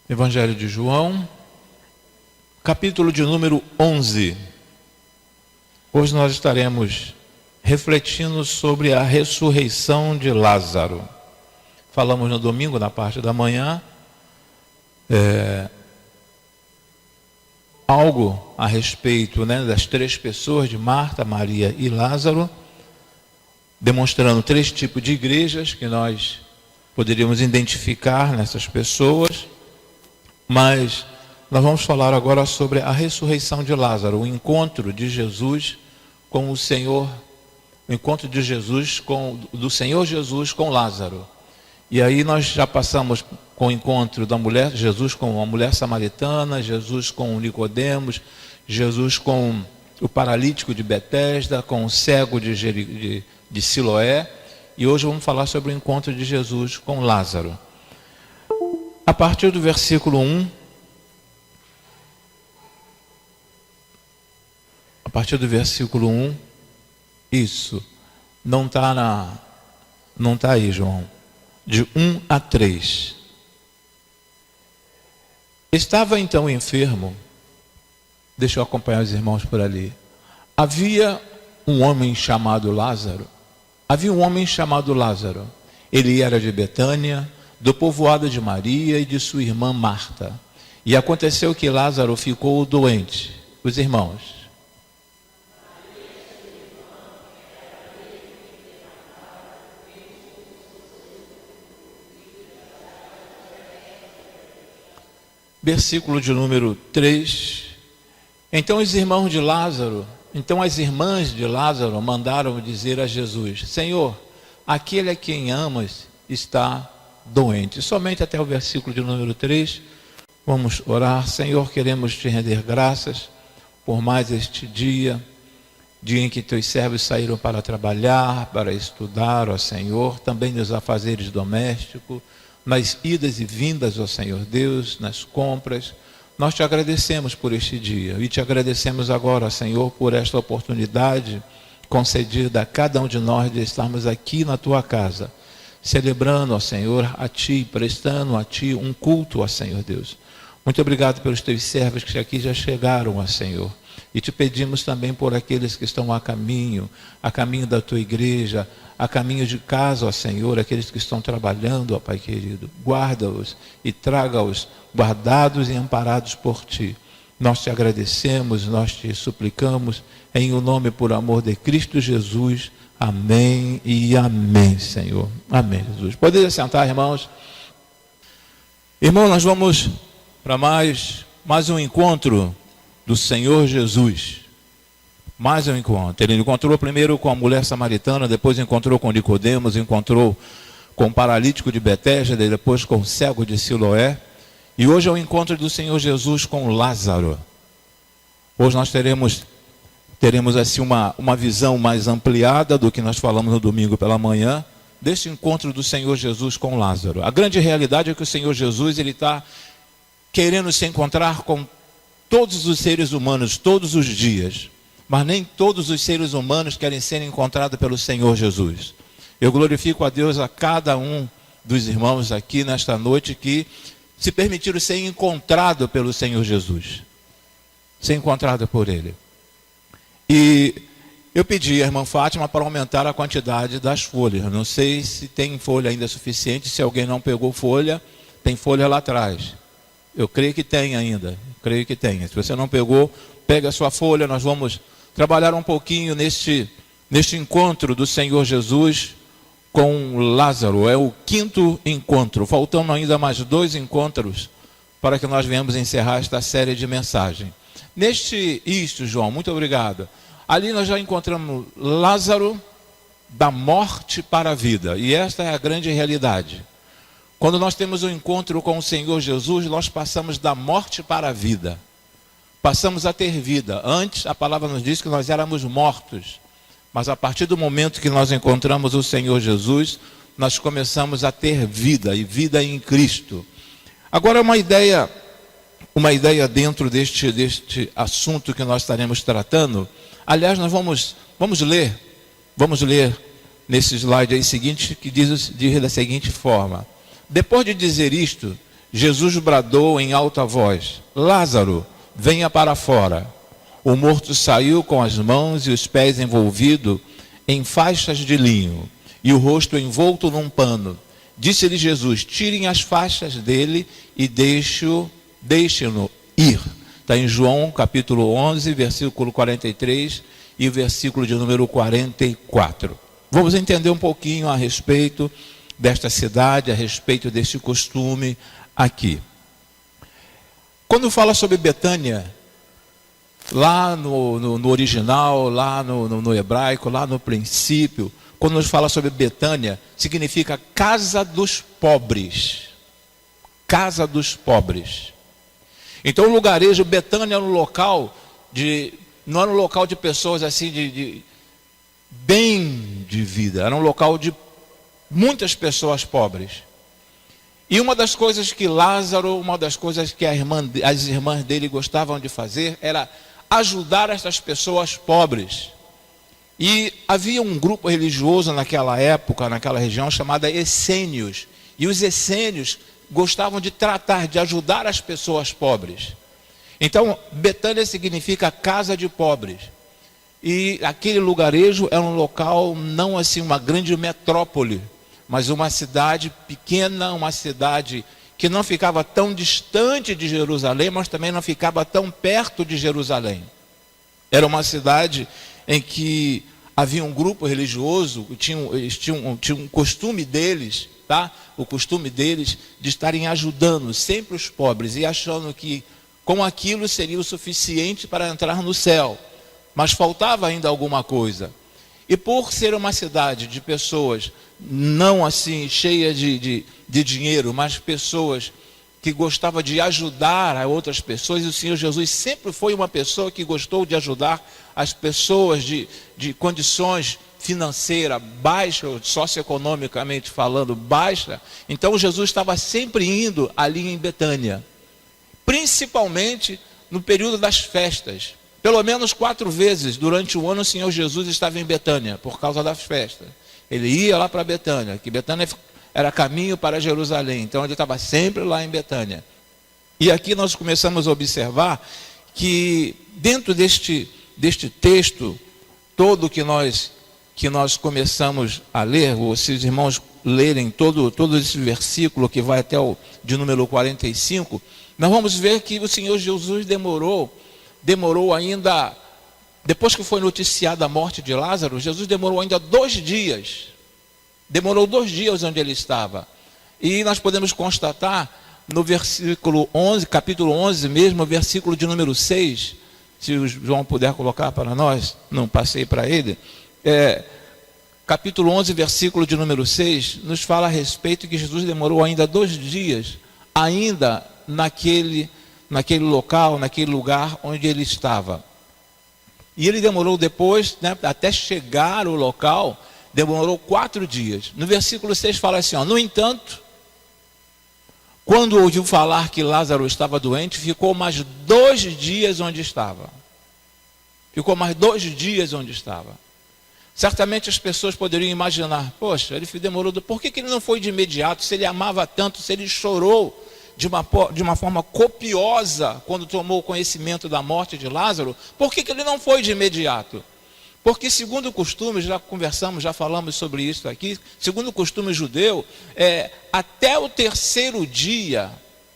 Evangelho de João, capítulo de número 11. Hoje nós estaremos refletindo sobre a ressurreição de Lázaro. Falamos no domingo, na parte da manhã, algo a respeito, das três pessoas, de Marta, Maria e Lázaro, demonstrando três tipos de igrejas que nós poderíamos identificar nessas pessoas. Mas nós vamos falar agora sobre a ressurreição de Lázaro, o encontro de Jesus com o Senhor, o encontro de Jesus do Senhor Jesus com Lázaro. E aí nós já passamos com o encontro da mulher, Jesus com a mulher samaritana, Jesus com Nicodemos, Jesus com o paralítico de Betesda, com o cego de Siloé. E hoje vamos falar sobre o encontro de Jesus com Lázaro. A partir do versículo 1, isso, não está aí, João, de 1 a 3. Estava então enfermo, deixa eu acompanhar os irmãos por ali. Havia um homem chamado Lázaro, ele era de Betânia, do povoado de Maria e de sua irmã Marta. E aconteceu que Lázaro ficou doente. Os irmãos. Versículo de número 3. Então as irmãs de Lázaro mandaram dizer a Jesus: Senhor, aquele a quem amas está doente. Somente até o versículo de número 3. Vamos orar. Senhor, queremos te render graças por mais este dia em que teus servos saíram para trabalhar, para estudar, ó Senhor, também nos afazeres domésticos, nas idas e vindas, ó Senhor Deus, nas compras. Nós te agradecemos por este dia e te agradecemos agora, Senhor, por esta oportunidade concedida a cada um de nós de estarmos aqui na tua casa, celebrando, ó Senhor, a Ti, prestando a Ti um culto, ó Senhor Deus. Muito obrigado pelos Teus servos que aqui já chegaram, ó Senhor. E te pedimos também por aqueles que estão a caminho da Tua igreja, a caminho de casa, ó Senhor, aqueles que estão trabalhando, ó Pai querido. Guarda-os e traga-os guardados e amparados por Ti. Nós te agradecemos, nós te suplicamos, em o nome por amor de Cristo Jesus. Amém e amém, Senhor. Amém, Jesus. Podem sentar, irmãos. Irmão, nós vamos para mais um encontro do Senhor Jesus. Mais um encontro. Ele encontrou primeiro com a mulher samaritana, depois encontrou com Nicodemos, encontrou com o paralítico de Betesda, depois com o cego de Siloé. E hoje é o encontro do Senhor Jesus com Lázaro. Hoje nós teremos assim uma visão mais ampliada do que nós falamos no domingo pela manhã, desse encontro do Senhor Jesus com Lázaro. A grande realidade é que o Senhor Jesus está querendo se encontrar com todos os seres humanos todos os dias, mas nem todos os seres humanos querem ser encontrados pelo Senhor Jesus. Eu glorifico a Deus a cada um dos irmãos aqui nesta noite que se permitiram ser encontrado pelo Senhor Jesus, ser encontrado por Ele. E eu pedi à irmã Fátima para aumentar a quantidade das folhas. Não sei se tem folha ainda suficiente. Se alguém não pegou folha, tem folha lá atrás. Eu creio que tem ainda. Se você não pegou, pega a sua folha. Nós vamos trabalhar um pouquinho neste encontro do Senhor Jesus com Lázaro. É o 5º encontro. Faltando ainda mais 2 encontros para que nós venhamos encerrar esta série de mensagens. João, muito obrigado. Ali nós já encontramos Lázaro da morte para a vida. E esta é a grande realidade. Quando nós temos um encontro com o Senhor Jesus, nós passamos da morte para a vida. Passamos a ter vida. Antes, a palavra nos diz que nós éramos mortos. Mas a partir do momento que nós encontramos o Senhor Jesus, nós começamos a ter vida, e vida em Cristo. Agora, uma ideia dentro deste assunto que nós estaremos tratando. Aliás, nós vamos ler nesse slide aí seguinte, que diz da seguinte forma: depois de dizer isto, Jesus bradou em alta voz: Lázaro, venha para fora. O morto saiu com as mãos e os pés envolvidos em faixas de linho e o rosto envolto num pano. Disse-lhe Jesus: tirem as faixas dele e deixem-no ir. Está em João capítulo 11, versículo 43 e o versículo de número 44. Vamos entender um pouquinho a respeito desta cidade, a respeito desse costume aqui. Quando fala sobre Betânia, lá no original, lá no hebraico, lá no princípio, quando nos fala sobre Betânia, significa casa dos pobres. Casa dos pobres. Então o lugarejo, Betânia era um local não era um local de pessoas assim de bem de vida, era um local de muitas pessoas pobres. E uma das coisas que Lázaro, uma das coisas que as irmãs dele gostavam de fazer era ajudar essas pessoas pobres. E havia um grupo religioso naquela época, naquela região, chamada essênios. E os essênios gostavam de tratar, de ajudar as pessoas pobres. Então, Betânia significa casa de pobres. E aquele lugarejo era um local, não assim uma grande metrópole, mas uma cidade pequena, uma cidade que não ficava tão distante de Jerusalém, mas também não ficava tão perto de Jerusalém. Era uma cidade em que havia um grupo religioso, eles tinham um costume deles, tá? O costume deles de estarem ajudando sempre os pobres e achando que com aquilo seria o suficiente para entrar no céu. Mas faltava ainda alguma coisa. E por ser uma cidade de pessoas não assim cheias de dinheiro, mas pessoas que gostavam de ajudar a outras pessoas, e o Senhor Jesus sempre foi uma pessoa que gostou de ajudar as pessoas de condições financeiras baixas, socioeconomicamente falando, baixa. Então Jesus estava sempre indo ali em Betânia, principalmente no período das festas. Pelo menos 4 vezes durante o ano o Senhor Jesus estava em Betânia, por causa das festas. Ele ia lá para Betânia, que Betânia era caminho para Jerusalém, então ele estava sempre lá em Betânia. E aqui nós começamos a observar que dentro deste texto todo que nós começamos a ler, ou se os irmãos lerem todo esse versículo que vai até o de número 45, nós vamos ver que o Senhor Jesus demorou ainda, depois que foi noticiada a morte de Lázaro, Jesus demorou ainda 2 dias. Demorou 2 dias onde ele estava. E nós podemos constatar no versículo 11, capítulo 11 mesmo, versículo de número 6, se o João puder colocar para nós, não passei para ele, capítulo 11, versículo de número 6, nos fala a respeito que Jesus demorou ainda 2 dias, ainda naquele local, naquele lugar onde ele estava. E ele demorou depois, até chegar ao local, demorou 4 dias. No versículo 6 fala assim, no entanto, quando ouviu falar que Lázaro estava doente, ficou mais 2 dias onde estava. Ficou mais 2 dias onde estava. Certamente as pessoas poderiam imaginar, poxa, ele demorou, por que ele não foi de imediato? Se ele amava tanto, se ele chorou de uma forma copiosa quando tomou conhecimento da morte de Lázaro, por que ele não foi de imediato? Porque segundo o costume, já conversamos, já falamos sobre isso aqui, segundo o costume judeu, até o 3º dia,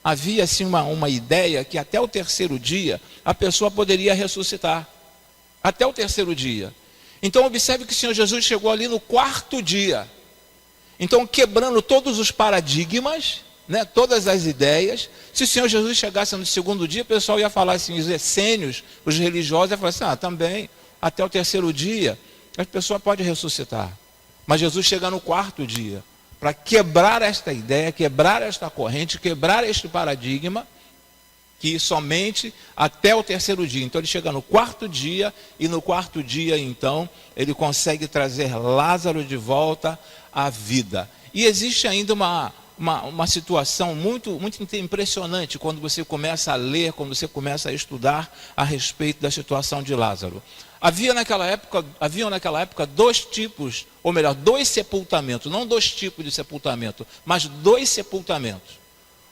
havia assim uma ideia que até o 3º dia a pessoa poderia ressuscitar. Até o 3º dia. Então observe que o Senhor Jesus chegou ali no 4º dia. Então quebrando todos os paradigmas, todas as ideias. Se o Senhor Jesus chegasse no 2º dia, o pessoal ia falar assim, os essênios, os religiosos, ia falar assim, também, até o 3º dia, a pessoa pode ressuscitar. Mas Jesus chega no 4º dia, para quebrar esta ideia, quebrar esta corrente, quebrar este paradigma, que somente até o 3º dia. Então ele chega no 4º dia, e no 4º dia, então, ele consegue trazer Lázaro de volta à vida. E existe ainda uma situação muito impressionante quando você começa a ler, quando você começa a estudar a respeito da situação de Lázaro. Haviam naquela época 2 tipos, ou melhor, 2 sepultamentos, não 2 tipos de sepultamento, mas 2 sepultamentos.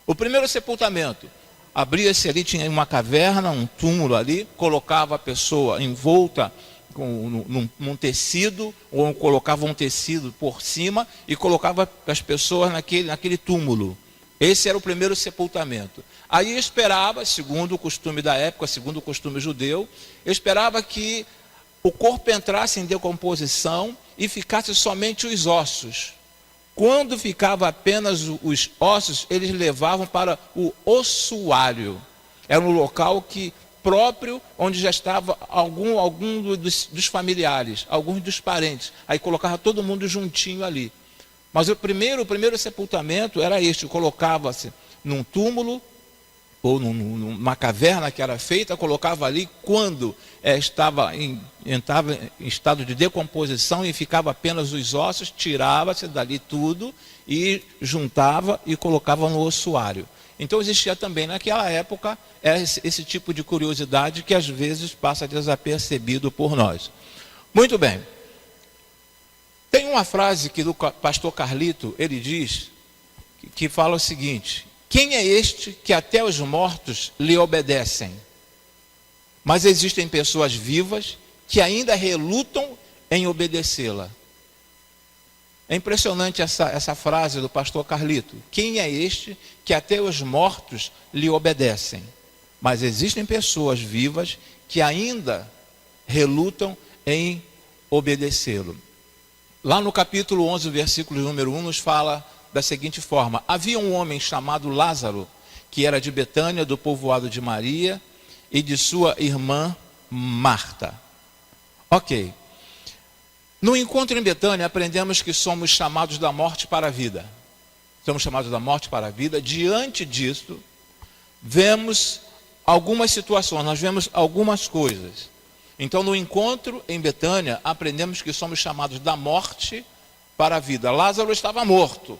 O primeiro sepultamento, abria-se ali, tinha uma caverna, um túmulo ali, colocava a pessoa envolta num tecido, ou colocava um tecido por cima e colocava as pessoas naquele túmulo. Esse era o primeiro sepultamento. Aí esperava, segundo o costume da época, segundo o costume judeu, esperava que o corpo entrasse em decomposição e ficasse somente os ossos. Quando ficava apenas os ossos, eles levavam para o ossuário. Era um local próprio, onde já estava algum dos familiares, alguns dos parentes. Aí colocava todo mundo juntinho ali. Mas o primeiro sepultamento era este: colocava-se num túmulo, ou numa caverna que era feita, colocava ali, quando entrava em estado de decomposição e ficava apenas os ossos, tirava-se dali tudo e juntava e colocava no ossuário. Então existia também naquela época esse tipo de curiosidade que às vezes passa desapercebido por nós. Muito bem. Tem uma frase que do pastor Carlito, ele diz, que fala o seguinte: quem é este que até os mortos lhe obedecem? Mas existem pessoas vivas que ainda relutam em obedecê-la. É impressionante essa frase do pastor Carlito. Quem é este que até os mortos lhe obedecem? Mas existem pessoas vivas que ainda relutam em obedecê-lo. Lá no capítulo 11, versículo número 1, nos fala da seguinte forma: havia um homem chamado Lázaro, que era de Betânia, do povoado de Maria e de sua irmã Marta. Ok. No encontro em Betânia, aprendemos que somos chamados da morte para a vida. Somos chamados da morte para a vida. Diante disso, vemos algumas situações, nós vemos algumas coisas. Então, no encontro em Betânia, aprendemos que somos chamados da morte para a vida. Lázaro estava morto,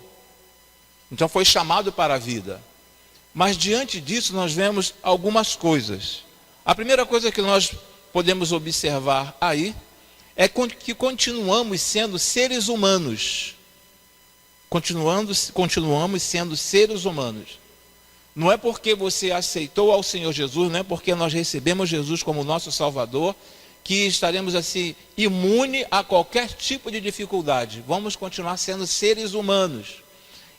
então foi chamado para a vida. Mas diante disso, nós vemos algumas coisas. A primeira coisa que nós podemos observar aí é que continuamos sendo seres humanos. Continuamos sendo seres humanos. Não é porque você aceitou ao Senhor Jesus, não é porque nós recebemos Jesus como nosso Salvador, que estaremos assim imune a qualquer tipo de dificuldade. Vamos continuar sendo seres humanos.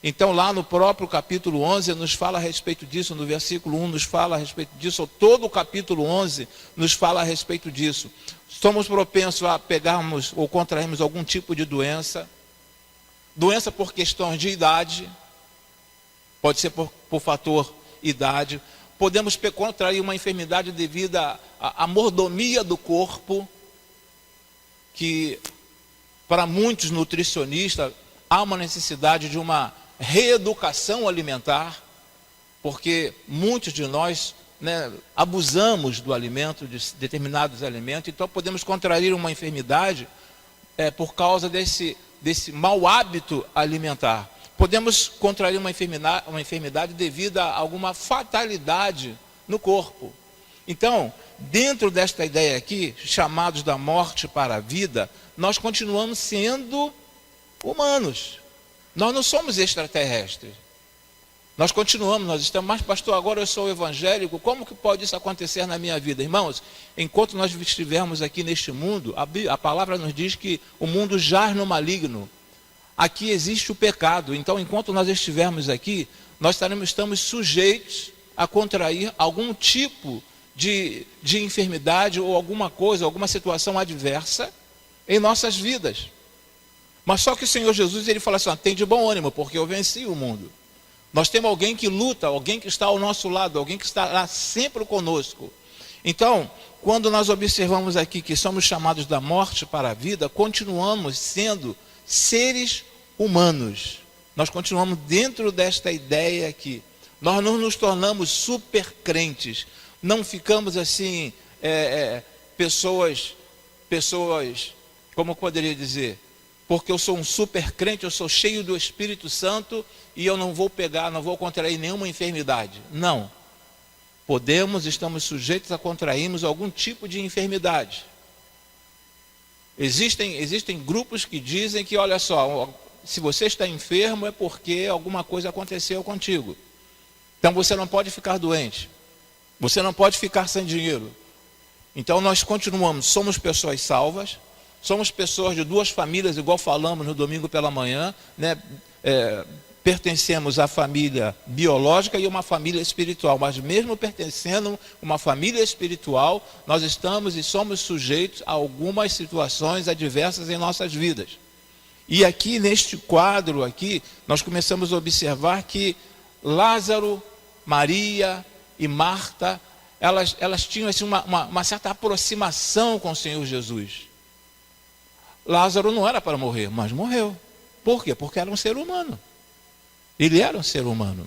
Então lá no próprio capítulo 11 nos fala a respeito disso, no versículo 1 nos fala a respeito disso, ou todo o capítulo 11 nos fala a respeito disso. Somos propensos a pegarmos ou contrairmos algum tipo de doença por questões de idade, pode ser por fator idade. Podemos contrair uma enfermidade devido à mordomia do corpo, que para muitos nutricionistas há uma necessidade de uma reeducação alimentar, porque muitos de nós abusamos do alimento, de determinados alimentos. Então podemos contrair uma enfermidade por causa desse mau hábito alimentar. Podemos contrair uma enfermidade devido a alguma fatalidade no corpo. Então, dentro desta ideia aqui, chamados da morte para a vida, nós continuamos sendo humanos. Nós não somos extraterrestres. Nós continuamos, nós estamos, mas pastor, agora eu sou evangélico, como que pode isso acontecer na minha vida? Irmãos, enquanto nós estivermos aqui neste mundo, a palavra nos diz que o mundo jaz no maligno. Aqui existe o pecado, então enquanto nós estivermos aqui, nós estamos sujeitos a contrair algum tipo de enfermidade ou alguma coisa, alguma situação adversa em nossas vidas. Mas só que o Senhor Jesus, ele fala assim: tem de bom ânimo, porque eu venci o mundo. Nós temos alguém que luta, alguém que está ao nosso lado, alguém que está lá sempre conosco. Então, quando nós observamos aqui que somos chamados da morte para a vida, continuamos sendo seres humanos. Nós continuamos dentro desta ideia aqui. Nós não nos tornamos super crentes. Não ficamos assim, pessoas, como eu poderia dizer, porque eu sou um super crente, eu sou cheio do Espírito Santo e eu não vou contrair nenhuma enfermidade. Não. Estamos sujeitos a contrairmos algum tipo de enfermidade. Existem grupos que dizem que, olha só, se você está enfermo é porque alguma coisa aconteceu contigo. Então você não pode ficar doente, você não pode ficar sem dinheiro. Então nós continuamos, somos pessoas salvas, somos pessoas de duas famílias, igual falamos no domingo pela manhã, né? Pertencemos à família biológica e uma família espiritual, mas mesmo pertencendo a uma família espiritual, nós estamos e somos sujeitos a algumas situações adversas em nossas vidas. E aqui neste quadro aqui, nós começamos a observar que Lázaro, Maria e Marta, elas tinham assim, uma certa aproximação com o Senhor Jesus. Lázaro não era para morrer, mas morreu. Por quê? Porque era um ser humano. Ele era um ser humano.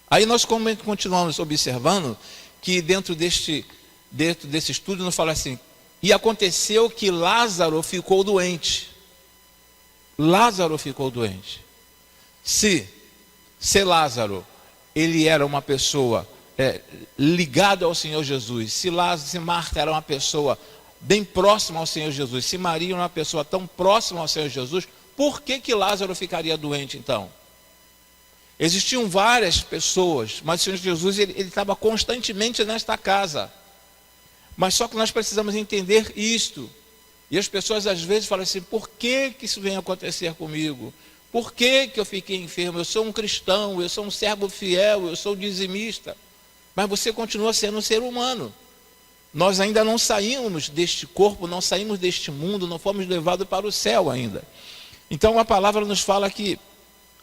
Aí nós continuamos observando que dentro desse estudo nos fala assim, e aconteceu que Lázaro ficou doente. Lázaro ficou doente. Se Lázaro, ele era uma pessoa ligada ao Senhor Jesus, se Marta era uma pessoa bem próxima ao Senhor Jesus, se Maria era uma pessoa tão próxima ao Senhor Jesus, por que Lázaro ficaria doente então? Existiam várias pessoas, mas o Senhor Jesus ele estava constantemente nesta casa. Mas só que nós precisamos entender isto. E as pessoas às vezes falam assim, por que isso vem acontecer comigo? Por que eu fiquei enfermo? Eu sou um cristão, eu sou um servo fiel, eu sou dizimista. Mas você continua sendo um ser humano. Nós ainda não saímos deste corpo, não saímos deste mundo, não fomos levados para o céu ainda. Então a palavra nos fala que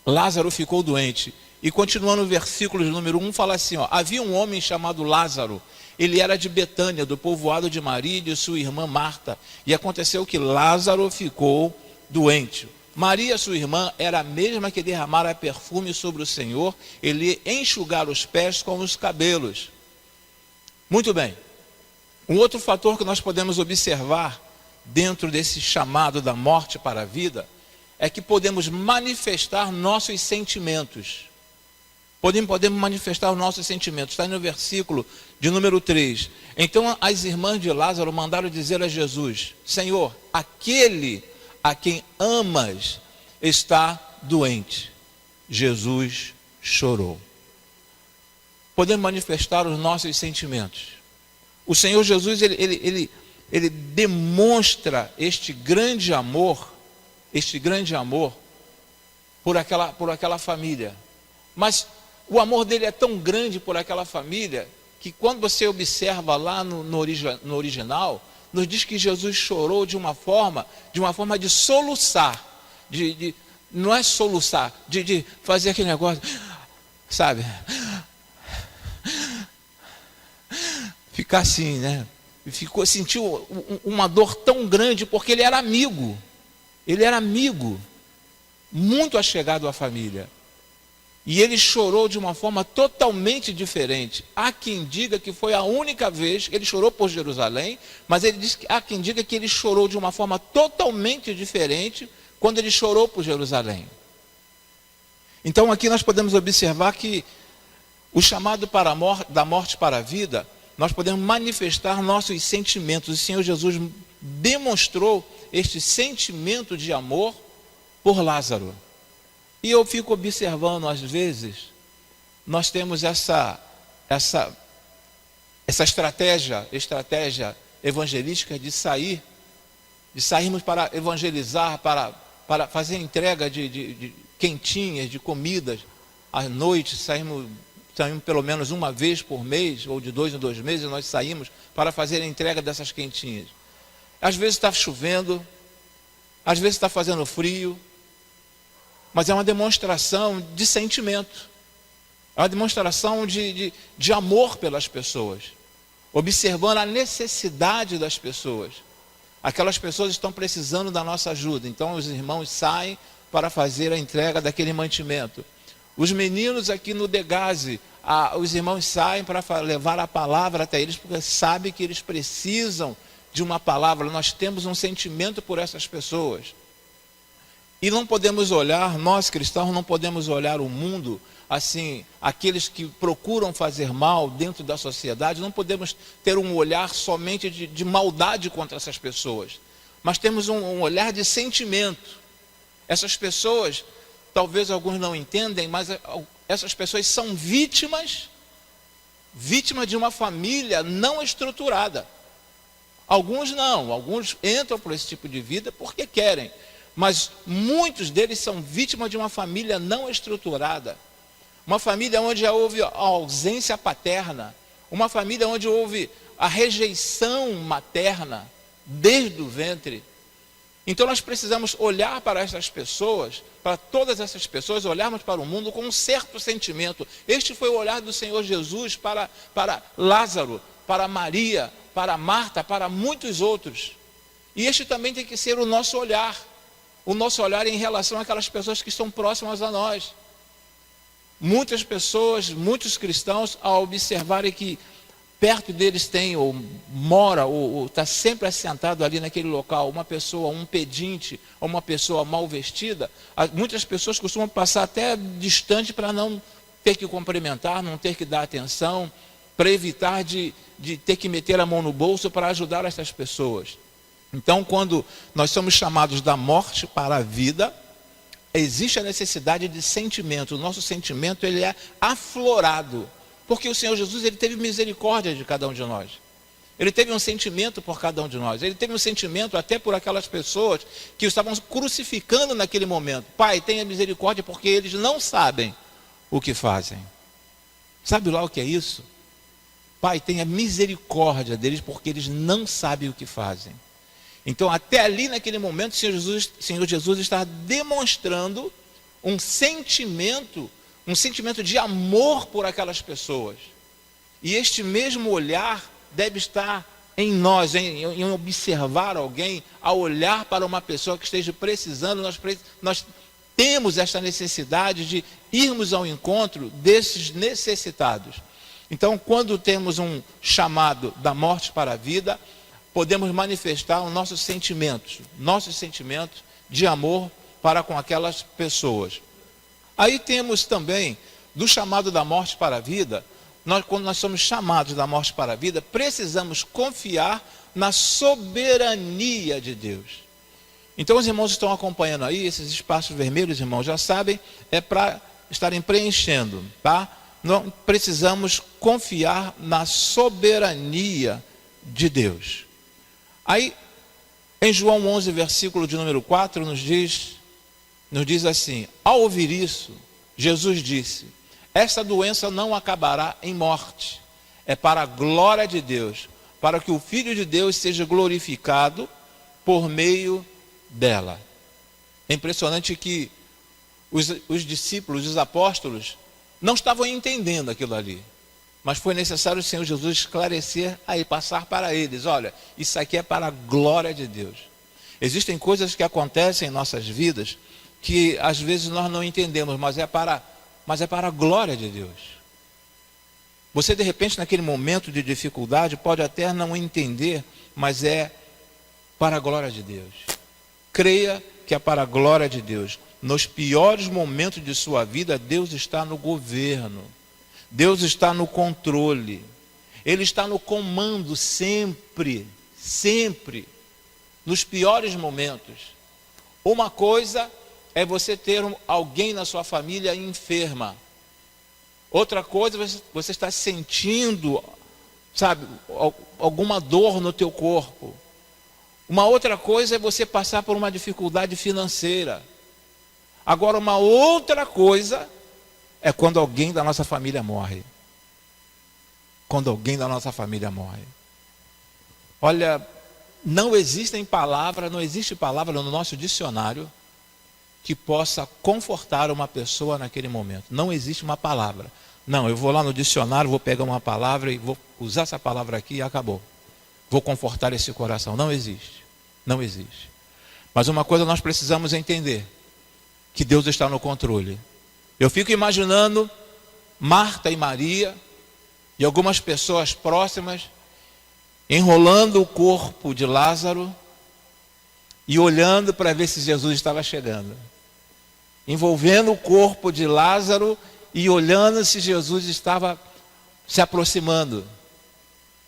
Lázaro ficou doente. E continuando no versículo de número 1, fala assim, havia um homem chamado Lázaro, ele era de Betânia, do povoado de Maria e de sua irmã Marta. E aconteceu que Lázaro ficou doente. Maria, sua irmã, era a mesma que derramara perfume sobre o Senhor, ele enxugara os pés com os cabelos. Muito bem. Um outro fator que nós podemos observar dentro desse chamado da morte para a vida, é que podemos manifestar nossos sentimentos. Podemos manifestar os nossos sentimentos. Está no versículo de número 3. Então as irmãs de Lázaro mandaram dizer a Jesus, Senhor, aquele a quem amas está doente. Jesus chorou. Podemos manifestar os nossos sentimentos. O Senhor Jesus, ele demonstra este grande amor por aquela família. Mas o amor dele é tão grande por aquela família, que quando você observa lá no original, nos diz que Jesus chorou de uma forma de soluçar, não é soluçar, de fazer aquele negócio, sabe? Ficar assim, né? Sentiu uma dor tão grande, porque ele era amigo, muito achegado à família. E ele chorou de uma forma totalmente diferente. Há quem diga que foi a única vez que ele chorou por Jerusalém, mas há quem diga que ele chorou de uma forma totalmente diferente quando ele chorou por Jerusalém. Então aqui nós podemos observar que o chamado da morte para a vida, nós podemos manifestar nossos sentimentos. O Senhor Jesus demonstrou este sentimento de amor por Lázaro. E eu fico observando, às vezes, nós temos essa estratégia evangelística de sairmos para evangelizar, para fazer entrega de quentinhas, de comidas. À noite saímos pelo menos uma vez por mês, ou de 2 em 2 meses, nós saímos para fazer a entrega dessas quentinhas. Às vezes está chovendo, às vezes está fazendo frio, mas é uma demonstração de sentimento, é uma demonstração de amor pelas pessoas, observando a necessidade das pessoas. Aquelas pessoas estão precisando da nossa ajuda, então os irmãos saem para fazer a entrega daquele mantimento. Os meninos aqui no Degase, os irmãos saem para levar a palavra até eles, porque sabem que eles precisam de uma palavra. Nós temos um sentimento por essas pessoas. E não podemos olhar, nós cristãos não podemos olhar o mundo assim, aqueles que procuram fazer mal dentro da sociedade, não podemos ter um olhar somente de maldade contra essas pessoas, mas temos um olhar de sentimento. Essas pessoas talvez alguns não entendem, mas essas pessoas são vítimas de uma família não estruturada. Alguns não, alguns entram por esse tipo de vida porque querem, mas muitos deles são vítimas de uma família não estruturada. Uma família onde houve a ausência paterna, uma família onde houve a rejeição materna desde o ventre. Então nós precisamos olhar para essas pessoas, para todas essas pessoas, olharmos para o mundo com um certo sentimento. Este foi o olhar do Senhor Jesus para Lázaro, para Maria, para Marta, para muitos outros. E este também tem que ser o nosso olhar em relação àquelas pessoas que estão próximas a nós. Muitas pessoas, muitos cristãos, ao observarem que perto deles tem, ou mora, ou está sempre assentado ali naquele local, uma pessoa, um pedinte, ou uma pessoa mal vestida, muitas pessoas costumam passar até distante para não ter que cumprimentar, não ter que dar atenção, para evitar de ter que meter a mão no bolso para ajudar essas pessoas. Então, quando nós somos chamados da morte para a vida, existe a necessidade de sentimento. O nosso sentimento, ele é aflorado. Porque o Senhor Jesus, ele teve misericórdia de cada um de nós. Ele teve um sentimento por cada um de nós. Ele teve um sentimento até por aquelas pessoas que o estavam crucificando naquele momento. Pai, tenha misericórdia porque eles não sabem o que fazem. Sabe lá o que é isso? Pai, tenha misericórdia deles porque eles não sabem o que fazem. Então, até ali naquele momento, o Senhor Jesus está demonstrando um sentimento de amor por aquelas pessoas. E este mesmo olhar deve estar em nós, em observar alguém, a olhar para uma pessoa que esteja precisando. Nós temos esta necessidade de irmos ao encontro desses necessitados. Então, quando temos um chamado da morte para a vida, podemos manifestar os nossos sentimentos de amor para com aquelas pessoas. Aí temos também, do chamado da morte para a vida, quando nós somos chamados da morte para a vida, precisamos confiar na soberania de Deus. Então os irmãos estão acompanhando aí, esses espaços vermelhos, irmãos, já sabem, é para estarem preenchendo, tá? Não precisamos confiar na soberania de Deus. Aí, em João 11, versículo de número 4, nos diz assim: ao ouvir isso, Jesus disse: esta doença não acabará em morte, é para a glória de Deus, para que o Filho de Deus seja glorificado por meio dela. É impressionante que os discípulos, os apóstolos, não estavam entendendo aquilo ali. Mas foi necessário o Senhor Jesus esclarecer aí, passar para eles: olha, isso aqui é para a glória de Deus. Existem coisas que acontecem em nossas vidas que às vezes nós não entendemos, mas é para a glória de Deus. Você de repente naquele momento de dificuldade pode até não entender, mas é para a glória de Deus. Creia que é para a glória de Deus. Nos piores momentos de sua vida, Deus está no governo. Deus está no controle. Ele está no comando sempre, sempre, nos piores momentos. Uma coisa é você ter alguém na sua família enferma. Outra coisa, você está sentindo, sabe, alguma dor no teu corpo. Uma outra coisa é você passar por uma dificuldade financeira. Agora, uma outra coisa é quando alguém da nossa família morre. Quando alguém da nossa família morre. Olha, não existe palavra no nosso dicionário que possa confortar uma pessoa naquele momento. Não existe uma palavra. Não, eu vou lá no dicionário, vou pegar uma palavra e vou usar essa palavra aqui e acabou. Vou confortar esse coração. Não existe. Não existe. Mas uma coisa nós precisamos entender: que Deus está no controle. Eu fico imaginando Marta e Maria e algumas pessoas próximas enrolando o corpo de Lázaro e olhando para ver se Jesus estava chegando. Envolvendo o corpo de Lázaro e olhando se Jesus estava se aproximando.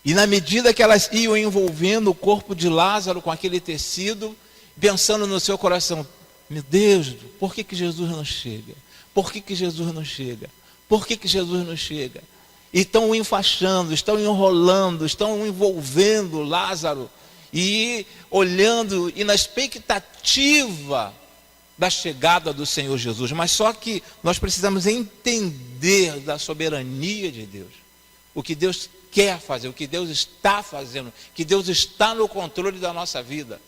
E na medida que elas iam envolvendo o corpo de Lázaro com aquele tecido, pensando no seu coração: Meu Deus, por que Jesus não chega? Por que Jesus não chega? Por que Jesus não chega? E estão enfaixando, estão enrolando, estão envolvendo Lázaro e olhando e na expectativa da chegada do Senhor Jesus. Mas só que nós precisamos entender da soberania de Deus. O que Deus quer fazer, o que Deus está fazendo, que Deus está no controle da nossa vida.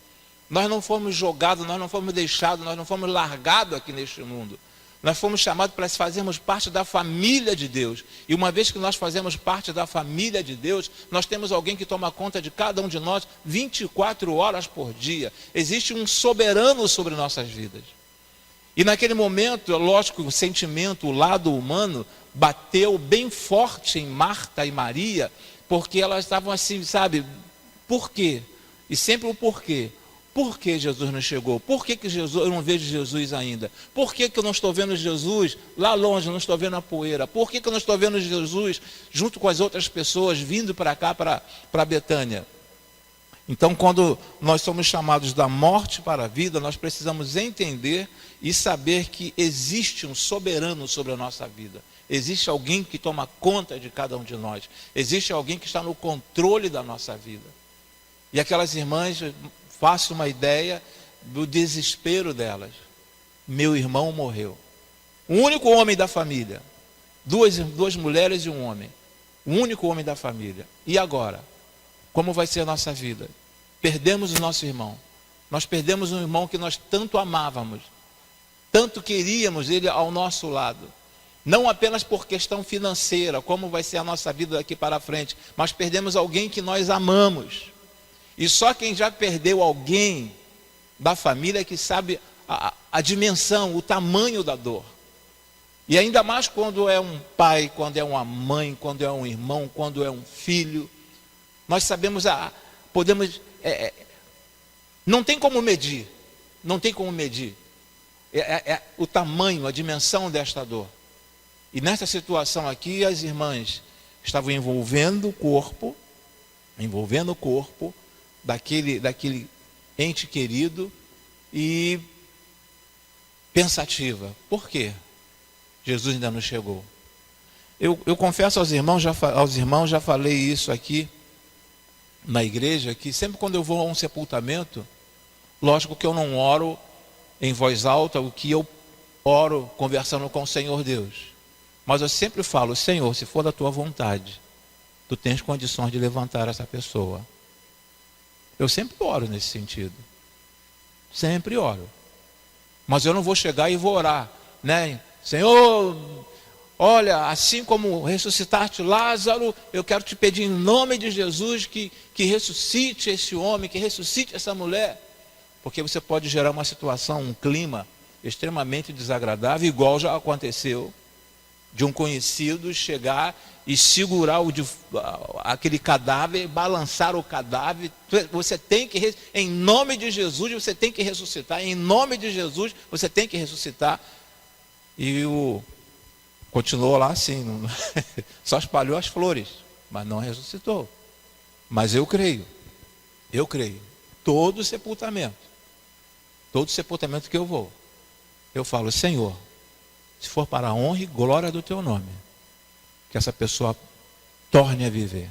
Nós não fomos jogados, nós não fomos deixados, nós não fomos largados aqui neste mundo. Nós fomos chamados para fazermos parte da família de Deus. E uma vez que nós fazemos parte da família de Deus, nós temos alguém que toma conta de cada um de nós 24 horas por dia. Existe um soberano sobre nossas vidas. E naquele momento, lógico, o sentimento, o lado humano, bateu bem forte em Marta e Maria, porque elas estavam assim, sabe, por quê? E sempre o porquê. Por que Jesus não chegou? Por que Jesus, eu não vejo Jesus ainda? Por que eu não estou vendo Jesus lá longe, não estou vendo a poeira? Por que eu não estou vendo Jesus junto com as outras pessoas vindo para cá, para Betânia? Então, quando nós somos chamados da morte para a vida, nós precisamos entender e saber que existe um soberano sobre a nossa vida. Existe alguém que toma conta de cada um de nós. Existe alguém que está no controle da nossa vida. E aquelas irmãs, faço uma ideia do desespero delas. Meu irmão morreu. O único homem da família. Duas mulheres e um homem. O único homem da família. E agora? Como vai ser a nossa vida? Perdemos o nosso irmão. Nós perdemos um irmão que nós tanto amávamos. Tanto queríamos ele ao nosso lado. Não apenas por questão financeira, como vai ser a nossa vida daqui para frente, mas perdemos alguém que nós amamos. E só quem já perdeu alguém da família é que sabe a dimensão, o tamanho da dor. E ainda mais quando é um pai, quando é uma mãe, quando é um irmão, quando é um filho. Nós sabemos, podemos, não tem como medir, não tem como medir o tamanho, a dimensão desta dor. E nessa situação aqui, as irmãs estavam envolvendo o corpo daquele ente querido e pensativa. Por quê? Jesus ainda não chegou. Eu confesso aos irmãos, já falei isso aqui na igreja, que sempre quando eu vou a um sepultamento, lógico que eu não oro em voz alta, o que eu oro conversando com o Senhor Deus. Mas eu sempre falo, Senhor, se for da tua vontade, tu tens condições de levantar essa pessoa. Eu sempre oro nesse sentido. Sempre oro. Mas eu não vou chegar e vou orar, né? Senhor, olha, assim como ressuscitaste Lázaro, eu quero te pedir em nome de Jesus que ressuscite esse homem, que ressuscite essa mulher. Porque você pode gerar uma situação, um clima extremamente desagradável, igual já aconteceu, de um conhecido chegar e segurar aquele cadáver, balançar o cadáver. Você tem que, em nome de Jesus, você tem que ressuscitar. Em nome de Jesus, você tem que ressuscitar. E continuou lá assim, só espalhou as flores, mas não ressuscitou. Mas eu creio, todo sepultamento que eu vou, eu falo, Senhor, se for para a honra e glória do teu nome, que essa pessoa torne a viver.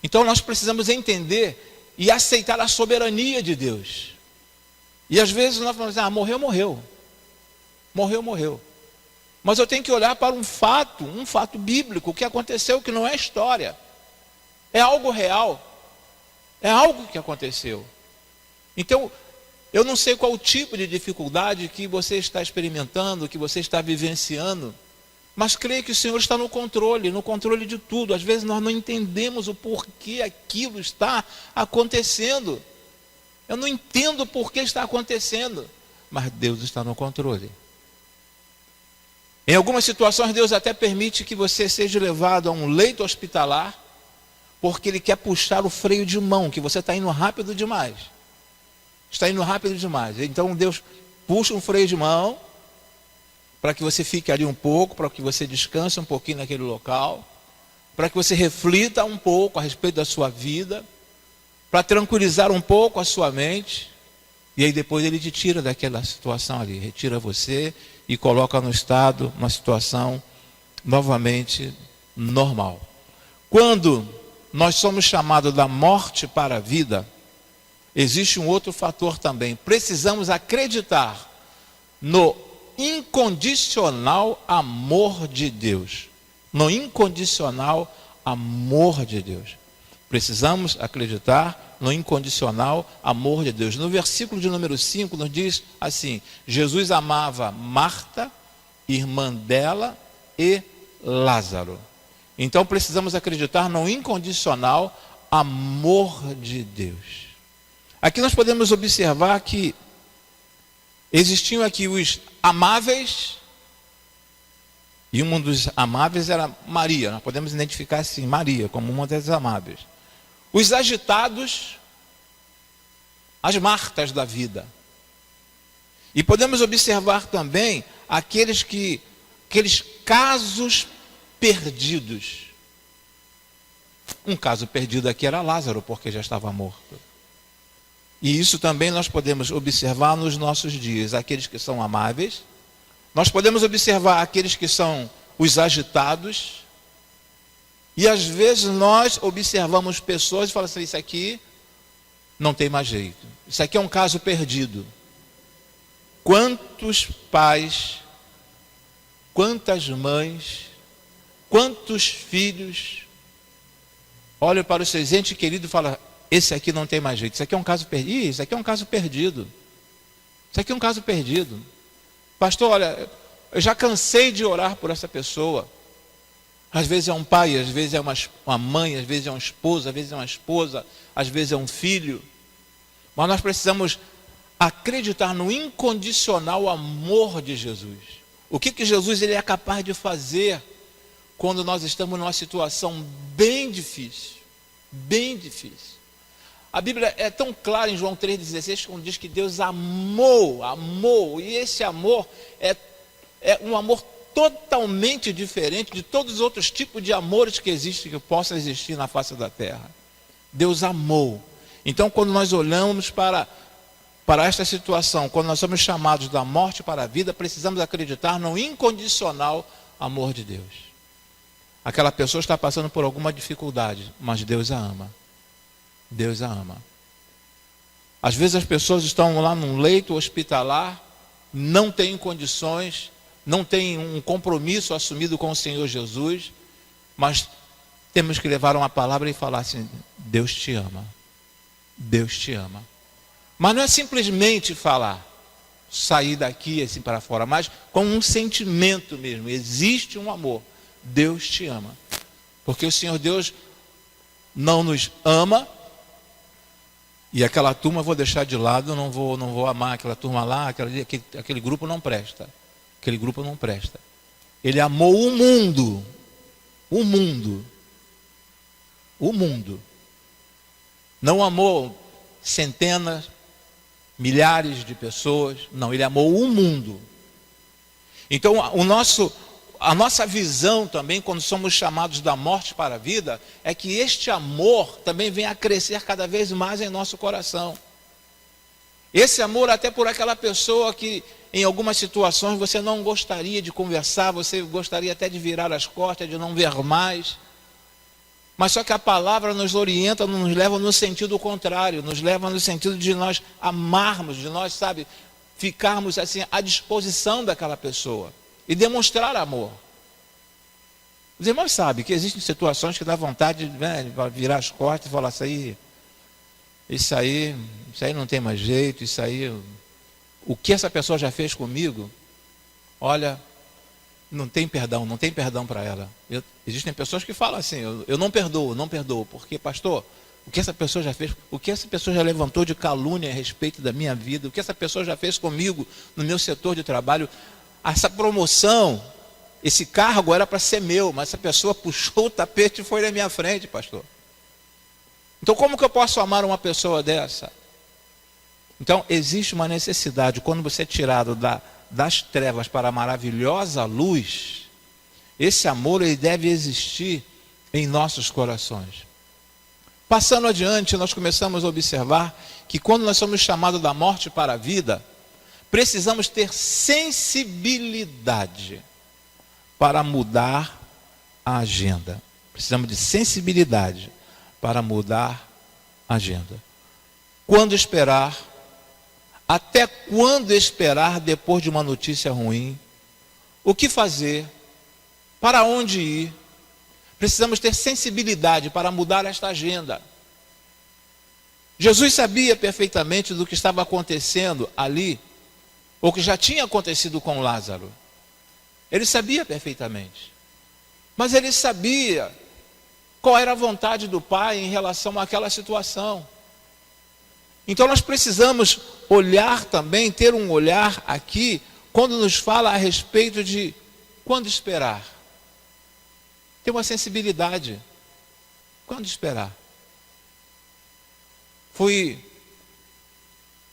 Então nós precisamos entender e aceitar a soberania de Deus. E às vezes nós falamos, morreu. Mas eu tenho que olhar para um fato bíblico, que aconteceu, que não é história. É algo real. É algo que aconteceu. Então, eu não sei qual o tipo de dificuldade que você está experimentando, que você está vivenciando, mas creio que o Senhor está no controle de tudo. Às vezes nós não entendemos o porquê aquilo está acontecendo. Eu não entendo por que está acontecendo, mas Deus está no controle. Em algumas situações, Deus até permite que você seja levado a um leito hospitalar, porque Ele quer puxar o freio de mão, que você está indo rápido demais. Então Deus puxa um freio de mão, para que você fique ali um pouco, para que você descanse um pouquinho naquele local, para que você reflita um pouco a respeito da sua vida, para tranquilizar um pouco a sua mente, E aí depois ele te tira daquela situação ali, retira você e coloca no estado, uma situação novamente normal. Quando nós somos chamados da morte para a vida, existe um outro fator também. Precisamos acreditar no incondicional amor de Deus. No incondicional amor de Deus. Precisamos acreditar no incondicional amor de Deus. No versículo de número 5 nos diz assim: Jesus amava Marta, irmã dela, e Lázaro. Então precisamos acreditar no incondicional amor de Deus. Aqui nós podemos observar que existiam aqui os amáveis, e um dos amáveis era Maria. Nós podemos identificar assim, Maria como uma das amáveis. Os agitados, as Martas da vida. E podemos observar também aqueles casos perdidos. Um caso perdido aqui era Lázaro, porque já estava morto. E isso também nós podemos observar nos nossos dias. Aqueles que são amáveis. Nós podemos observar aqueles que são os agitados. E às vezes nós observamos pessoas e falamos assim: isso aqui não tem mais jeito. Isso aqui é um caso perdido. Quantos pais, quantas mães, quantos filhos olham para os seus entes queridos e falam: esse aqui não tem mais jeito. Isso aqui é um caso perdido. Isso aqui é um caso perdido. Isso aqui é um caso perdido. Pastor, olha, eu já cansei de orar por essa pessoa. Às vezes é um pai, às vezes é uma mãe, às vezes é um esposo, às vezes é uma esposa, às vezes é um filho. Mas nós precisamos acreditar no incondicional amor de Jesus. O que Jesus ele é capaz de fazer quando nós estamos numa situação bem difícil. Bem difícil. A Bíblia é tão clara em João 3,16, quando diz que Deus amou, e esse amor é um amor totalmente diferente de todos os outros tipos de amores que existem, que possam existir na face da terra. Deus amou. Então, quando nós olhamos para esta situação, quando nós somos chamados da morte para a vida, precisamos acreditar no incondicional amor de Deus. Aquela pessoa está passando por alguma dificuldade, mas Deus a ama. Deus a ama. Às vezes as pessoas estão lá num leito hospitalar, não têm condições, não têm um compromisso assumido com o Senhor Jesus, mas temos que levar uma palavra e falar assim: Deus te ama. Deus te ama. Mas não é simplesmente falar, sair daqui assim para fora, mas com um sentimento mesmo. Existe um amor. Deus te ama. Porque o Senhor Deus não nos ama. E aquela turma eu vou deixar de lado, não vou amar aquela turma lá, aquele grupo não presta. Aquele grupo não presta. Ele amou o mundo. O mundo. O mundo. Não amou centenas, milhares de pessoas. Não, ele amou o mundo. Então a nossa visão também, quando somos chamados da morte para a vida, é que este amor também vem a crescer cada vez mais em nosso coração. Esse amor até por aquela pessoa que em algumas situações você não gostaria de conversar, você gostaria até de virar as costas, de não ver mais. Mas só que a palavra nos orienta, nos leva no sentido contrário, nos leva no sentido de nós amarmos, de nós, ficarmos assim à disposição daquela pessoa. E demonstrar amor. Os irmãos sabem que existem situações que dá vontade de virar as costas e falar: isso aí não tem mais jeito, isso aí, o que essa pessoa já fez comigo, olha, não tem perdão para ela. Existem pessoas que falam assim: eu não perdoo, porque pastor, o que essa pessoa já fez, o que essa pessoa já levantou de calúnia a respeito da minha vida, o que essa pessoa já fez comigo no meu setor de trabalho. Essa promoção, esse cargo era para ser meu, mas essa pessoa puxou o tapete e foi na minha frente, pastor. Então como que eu posso amar uma pessoa dessa? Então existe uma necessidade, quando você é tirado das trevas para a maravilhosa luz, esse amor ele deve existir em nossos corações. Passando adiante, nós começamos a observar que quando nós somos chamados da morte para a vida, precisamos ter sensibilidade para mudar a agenda. Precisamos de sensibilidade para mudar a agenda. Quando esperar? Até quando esperar depois de uma notícia ruim? O que fazer? Para onde ir? Precisamos ter sensibilidade para mudar esta agenda. Jesus sabia perfeitamente do que estava acontecendo ali, ou que já tinha acontecido com Lázaro. Ele sabia perfeitamente. Mas ele sabia qual era a vontade do Pai em relação àquela situação. Então nós precisamos olhar também, ter um olhar aqui, quando nos fala a respeito de quando esperar. Ter uma sensibilidade. Quando esperar? Fui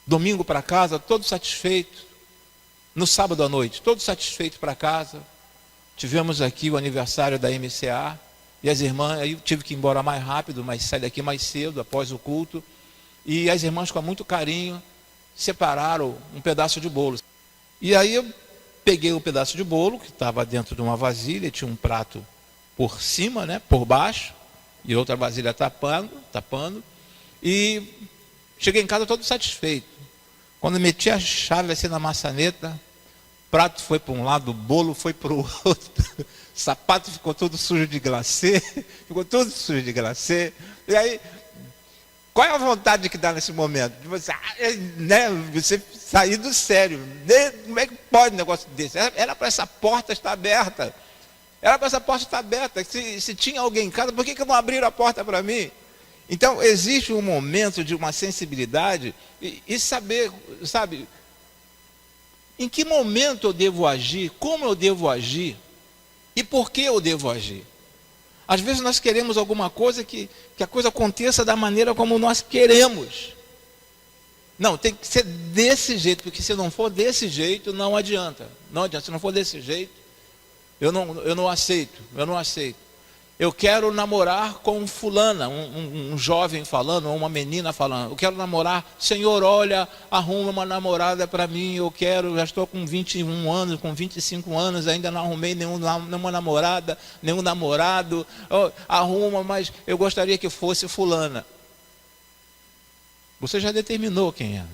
domingo para casa, todo satisfeito. No sábado à noite, todo satisfeito para casa. Tivemos aqui o aniversário da MCA. E as irmãs, aí eu tive que ir embora mais rápido, mas saí daqui mais cedo, após o culto. E as irmãs, com muito carinho, separaram um pedaço de bolo. E aí eu peguei o pedaço de bolo, que estava dentro de uma vasilha, tinha um prato por cima, né, por baixo, e outra vasilha tapando, e cheguei em casa todo satisfeito. Quando meti a chave assim na maçaneta, o prato foi para um lado, o bolo foi para o outro, o sapato ficou todo sujo de glacê, e aí, qual é a vontade que dá nesse momento? De você, você sair do sério, como é que pode um negócio desse? Era para essa porta estar aberta. Se tinha alguém em casa, por que não abriram a porta para mim? Então, existe um momento de uma sensibilidade e saber, sabe, em que momento eu devo agir, como eu devo agir e por que eu devo agir. Às vezes nós queremos alguma coisa que a coisa aconteça da maneira como nós queremos. Não, tem que ser desse jeito, porque se não for desse jeito, não adianta. Não adianta, se não for desse jeito, eu não aceito. Eu quero namorar com fulana, um jovem falando, ou uma menina falando. Eu quero namorar, Senhor, olha, arruma uma namorada para mim, já estou com 21 anos, com 25 anos, ainda não arrumei nenhuma namorada, nenhum namorado. Arruma, mas eu gostaria que fosse fulana. Você já determinou quem é.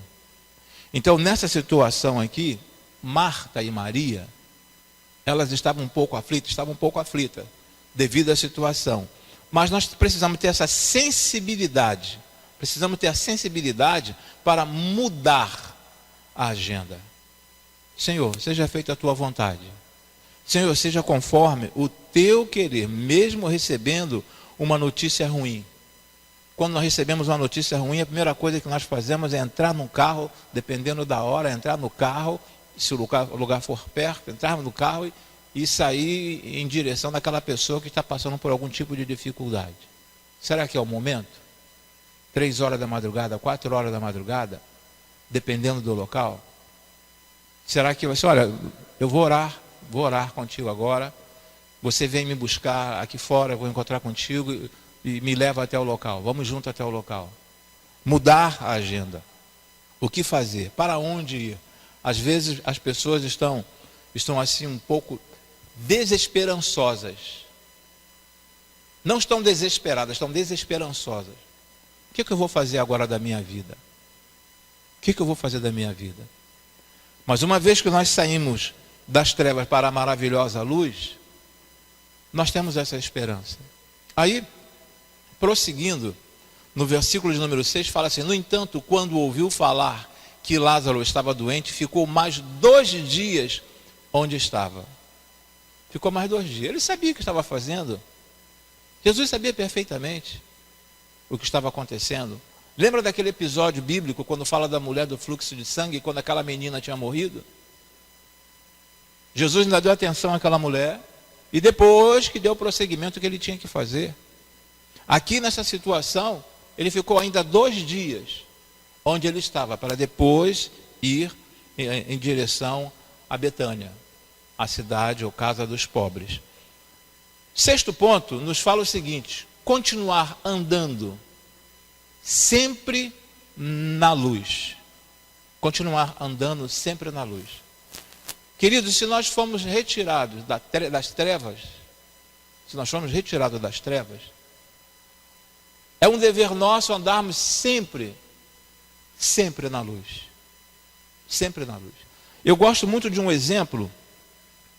Então, nessa situação aqui, Marta e Maria, elas estavam um pouco aflitas, devido à situação. Mas nós precisamos ter essa sensibilidade. Precisamos ter a sensibilidade para mudar a agenda. Senhor, seja feita a tua vontade. Senhor, seja conforme o teu querer, mesmo recebendo uma notícia ruim. Quando nós recebemos uma notícia ruim, a primeira coisa que nós fazemos é entrar no carro, dependendo da hora, entrar no carro, se o lugar for perto, entrar no carro e sair em direção daquela pessoa que está passando por algum tipo de dificuldade. Será que é o momento? 3 horas da madrugada, 4 horas da madrugada, dependendo do local? Será que você, olha, eu vou orar contigo agora, você vem me buscar aqui fora, eu vou encontrar contigo e me leva até o local, vamos junto até o local. Mudar a agenda. O que fazer? Para onde ir? Às vezes as pessoas estão assim um pouco desesperançosas. Não estão desesperadas, estão desesperançosas. O que eu vou fazer agora da minha vida? O que eu vou fazer da minha vida? Mas uma vez que nós saímos das trevas para a maravilhosa luz, nós temos essa esperança. Aí, prosseguindo, no versículo de número 6, fala assim: no entanto, quando ouviu falar que Lázaro estava doente, ficou mais 2 dias onde estava. Ficou mais 2 dias. Ele sabia o que estava fazendo. Jesus sabia perfeitamente o que estava acontecendo. Lembra daquele episódio bíblico, quando fala da mulher do fluxo de sangue, quando aquela menina tinha morrido? Jesus ainda deu atenção àquela mulher, e depois que deu o prosseguimento que ele tinha que fazer. Aqui nessa situação, ele ficou ainda 2 dias onde ele estava, para depois ir em direção a Betânia, a cidade ou casa dos pobres. 6º ponto nos fala o seguinte: continuar andando sempre na luz. Continuar andando sempre na luz. Queridos, se nós formos retirados das trevas, é um dever nosso andarmos sempre na luz. Sempre na luz. Eu gosto muito de um exemplo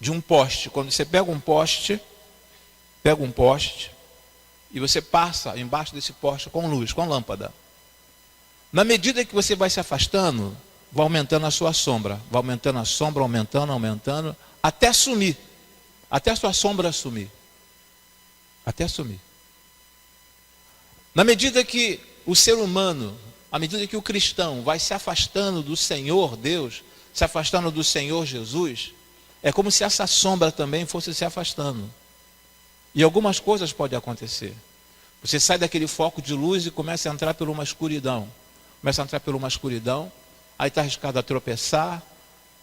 de um poste. Quando você pega um poste e você passa embaixo desse poste com luz, com lâmpada. Na medida que você vai se afastando, vai aumentando a sua sombra. Vai aumentando a sombra, aumentando, até sumir. Até a sua sombra sumir. Até sumir. Na medida que o ser humano, à medida que o cristão vai se afastando do Senhor Deus, se afastando do Senhor Jesus, é como se essa sombra também fosse se afastando. E algumas coisas podem acontecer. Você sai daquele foco de luz e começa a entrar por uma escuridão. Aí está arriscado a tropeçar,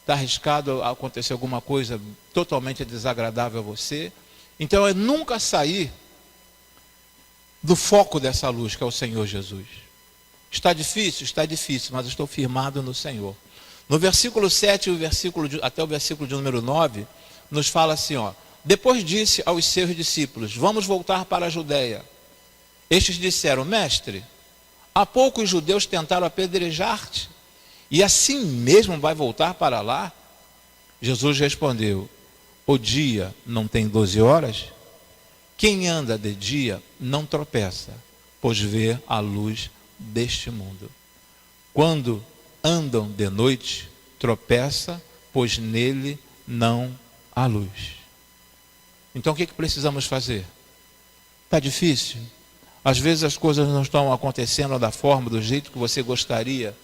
está arriscado a acontecer alguma coisa totalmente desagradável a você. Então é nunca sair do foco dessa luz, que é o Senhor Jesus. Está difícil, mas estou firmado no Senhor. No versículo 7 até o versículo de número 9, nos fala assim, ó: depois disse aos seus discípulos: vamos voltar para a Judeia. Estes disseram: mestre, há pouco os judeus tentaram apedrejar-te, e assim mesmo vai voltar para lá? Jesus respondeu: o dia não tem 12 horas? Quem anda de dia não tropeça, pois vê a luz deste mundo. Quando andam de noite, tropeça, pois nele não há luz. Então o que precisamos fazer? Está difícil? Às vezes as coisas não estão acontecendo da forma, do jeito que você gostaria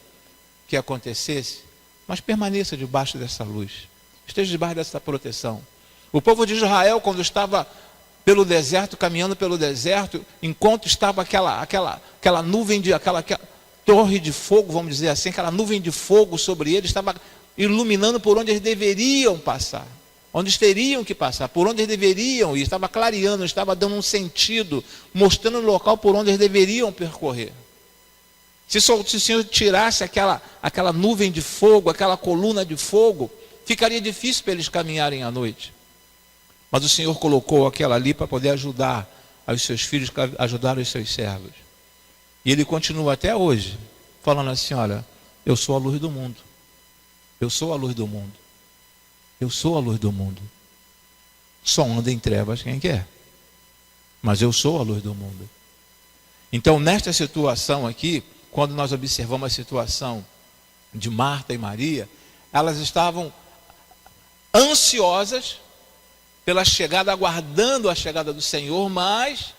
que acontecesse, mas permaneça debaixo dessa luz. Esteja debaixo dessa proteção. O povo de Israel, quando estava pelo deserto, caminhando pelo deserto, enquanto estava aquela nuvem aquela torre de fogo, vamos dizer assim, aquela nuvem de fogo sobre eles, estava iluminando por onde eles deveriam passar, onde eles teriam que passar, por onde eles deveriam ir, estava clareando, estava dando um sentido, mostrando o local por onde eles deveriam percorrer. Se o Senhor tirasse aquela nuvem de fogo, aquela coluna de fogo, ficaria difícil para eles caminharem à noite. Mas o Senhor colocou aquela ali para poder ajudar os seus filhos, ajudar os seus servos. E Ele continua até hoje, falando assim: olha, eu sou a luz do mundo. Eu sou a luz do mundo. Eu sou a luz do mundo. Só anda em trevas quem quer. Mas eu sou a luz do mundo. Então, nesta situação aqui, quando nós observamos a situação de Marta e Maria, elas estavam ansiosas pela chegada, aguardando a chegada do Senhor, mas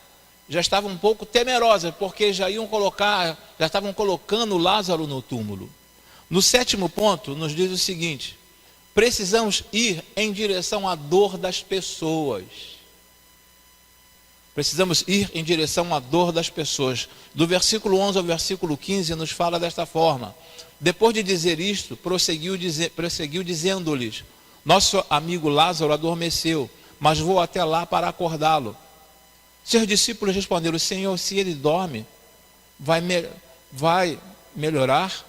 já estavam um pouco temerosas, porque já estavam colocando Lázaro no túmulo. No 7º ponto, nos diz o seguinte: precisamos ir em direção à dor das pessoas. Precisamos ir em direção à dor das pessoas. Do versículo 11 ao versículo 15 nos fala desta forma: depois de dizer isto, prosseguiu dizendo-lhes: nosso amigo Lázaro adormeceu, mas vou até lá para acordá-lo. Seus discípulos responderam: Senhor, se ele dorme, vai melhorar?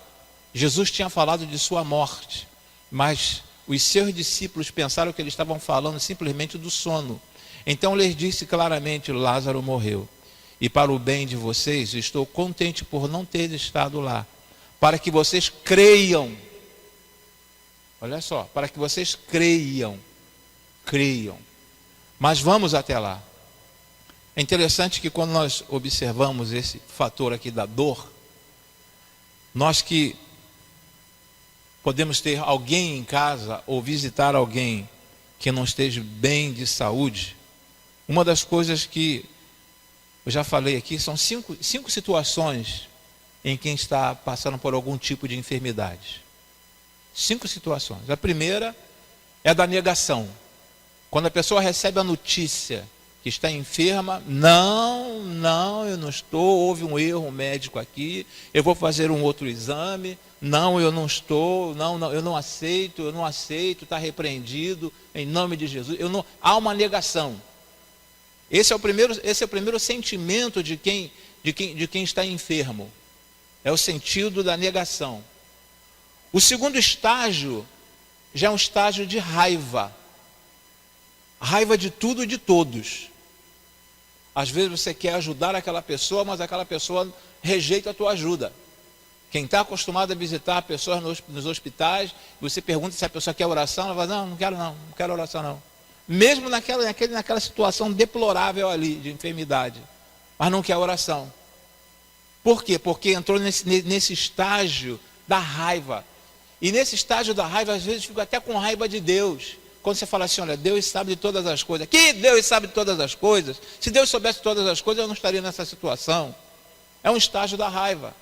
Jesus tinha falado de sua morte, mas os seus discípulos pensaram que eles estavam falando simplesmente do sono. Então lhes disse claramente: Lázaro morreu, e para o bem de vocês estou contente por não ter estado lá, para que vocês creiam. Olha só, para que vocês creiam. Mas vamos até lá. É interessante que quando nós observamos esse fator aqui da dor, nós que podemos ter alguém em casa ou visitar alguém que não esteja bem de saúde, uma das coisas que eu já falei aqui são cinco situações em quem está passando por algum tipo de enfermidade. 5 situações. A primeira é a da negação. Quando a pessoa recebe a notícia que está enferma: não, eu não estou, houve um erro médico aqui, eu vou fazer um outro exame, não, eu não estou, eu não aceito, está repreendido, em nome de Jesus. Há uma negação. Esse é o primeiro sentimento de quem está enfermo. É o sentido da negação. O segundo estágio já é um estágio de raiva. Raiva de tudo e de todos. Às vezes você quer ajudar aquela pessoa, mas aquela pessoa rejeita a tua ajuda. Quem está acostumado a visitar pessoas nos hospitais, você pergunta se a pessoa quer oração, ela fala, não quero oração não. Mesmo naquela situação deplorável ali, de enfermidade, mas não quer oração. Por quê? Porque entrou nesse estágio da raiva. E nesse estágio da raiva, às vezes, fica até com raiva de Deus. Quando você fala assim, olha, Deus sabe de todas as coisas. Que Deus sabe de todas as coisas? Se Deus soubesse de todas as coisas, eu não estaria nessa situação. É um estágio da raiva.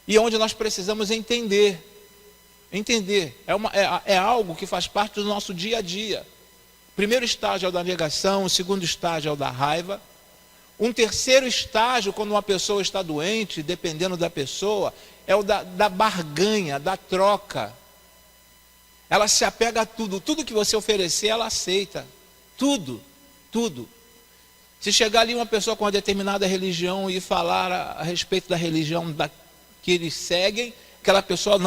E é onde nós precisamos entender. Entender. É algo que faz parte do nosso dia a dia. O primeiro estágio é o da negação, o segundo estágio é o da raiva. Um terceiro estágio, quando uma pessoa está doente, dependendo da pessoa, é o da barganha, da troca. Ela se apega a tudo. Tudo que você oferecer, ela aceita. Tudo. Se chegar ali uma pessoa com uma determinada religião e falar a respeito da religião que eles seguem, aquela pessoa,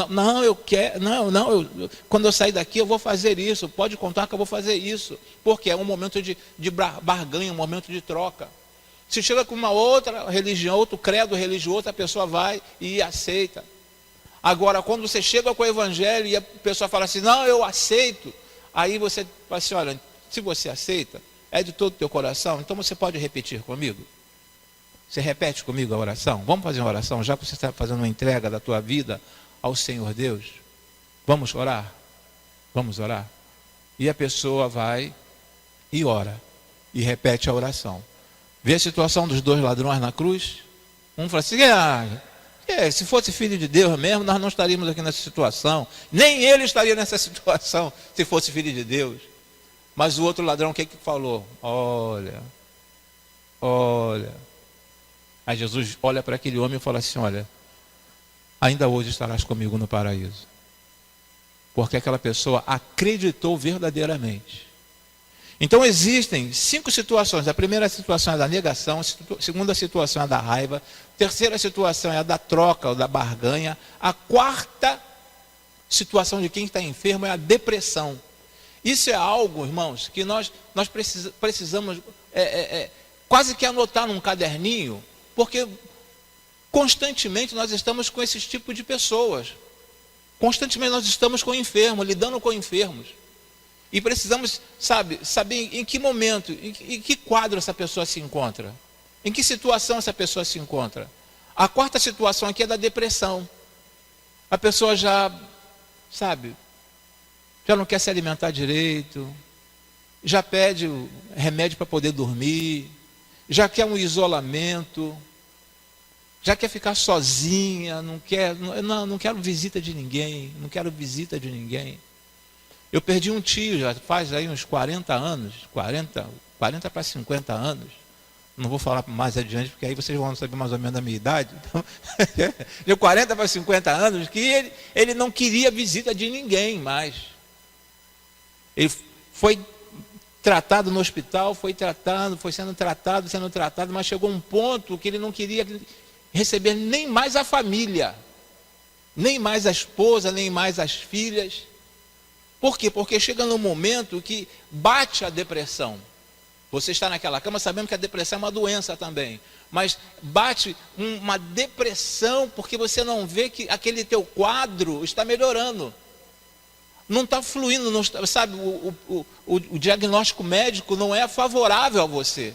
quando eu sair daqui eu vou fazer isso, pode contar que eu vou fazer isso. Porque é um momento de barganha, um momento de troca. Se chega com uma outra religião, outro credo religioso, a pessoa vai e aceita. Agora, quando você chega com o evangelho e a pessoa fala assim, não, eu aceito, aí você fala assim, olha, se você aceita, é de todo o teu coração, então você pode repetir comigo? Você repete comigo a oração? Vamos fazer uma oração, já que você está fazendo uma entrega da tua vida ao Senhor Deus? Vamos orar? Vamos orar? E a pessoa vai e ora, e repete a oração. Vê a situação dos dois ladrões na cruz? Um fala assim, se fosse filho de Deus mesmo, nós não estaríamos aqui nessa situação. Nem ele estaria nessa situação, se fosse filho de Deus. Mas o outro ladrão, o que falou? Olha. Aí Jesus olha para aquele homem e fala assim, olha, ainda hoje estarás comigo no paraíso. Porque aquela pessoa acreditou verdadeiramente. Então existem 5 situações. A primeira situação é da negação, a segunda situação é da raiva, a terceira situação é a da troca ou da barganha, a quarta situação de quem está enfermo é a depressão. Isso é algo, irmãos, que nós precisamos quase que anotar num caderninho, porque constantemente nós estamos com esse tipo de pessoas. Constantemente nós estamos com enfermos, lidando com enfermos. E precisamos, saber em que momento, em que quadro essa pessoa se encontra. Em que situação essa pessoa se encontra. A quarta situação aqui é da depressão. A pessoa já não quer se alimentar direito, já pede remédio para poder dormir, já quer um isolamento, já quer ficar sozinha, não quero visita de ninguém, Eu perdi um tio, já faz aí uns 40 anos, 40 para 50 anos. Não vou falar mais adiante, porque aí vocês vão saber mais ou menos da minha idade. Então, de 40 para 50 anos, que ele não queria visita de ninguém mais. Ele foi tratado no hospital, foi sendo tratado, mas chegou um ponto que ele não queria receber nem mais a família, nem mais a esposa, nem mais as filhas. Por quê? Porque chega num momento que bate a depressão. Você está naquela cama sabendo que a depressão é uma doença também. Mas bate uma depressão porque você não vê que aquele teu quadro está melhorando. Não está fluindo, o diagnóstico médico não é favorável a você.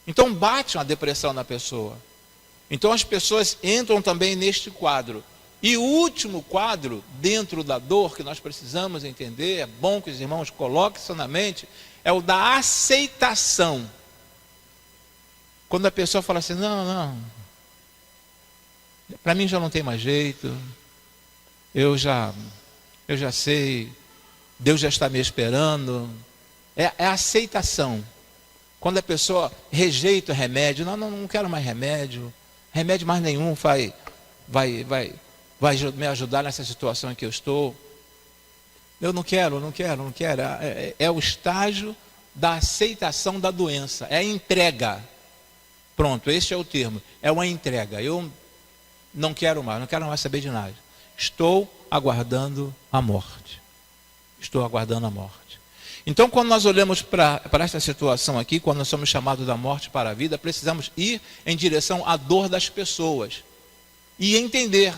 Então bate uma depressão na pessoa. Então as pessoas entram também neste quadro. E o último quadro, dentro da dor, que nós precisamos entender, é bom que os irmãos coloquem isso na mente, é o da aceitação. Quando a pessoa fala assim, não, para mim já não tem mais jeito, eu já sei, Deus já está me esperando. É a aceitação. Quando a pessoa rejeita o remédio, não quero mais remédio mais nenhum vai me ajudar nessa situação em que eu estou. Eu não quero. É o estágio da aceitação da doença. É a entrega. Pronto, esse é o termo. É uma entrega. Não quero mais saber de nada. Estou aguardando a morte. Estou aguardando a morte. Então, quando nós olhamos para esta situação aqui, quando nós somos chamados da morte para a vida, precisamos ir em direção à dor das pessoas e entender.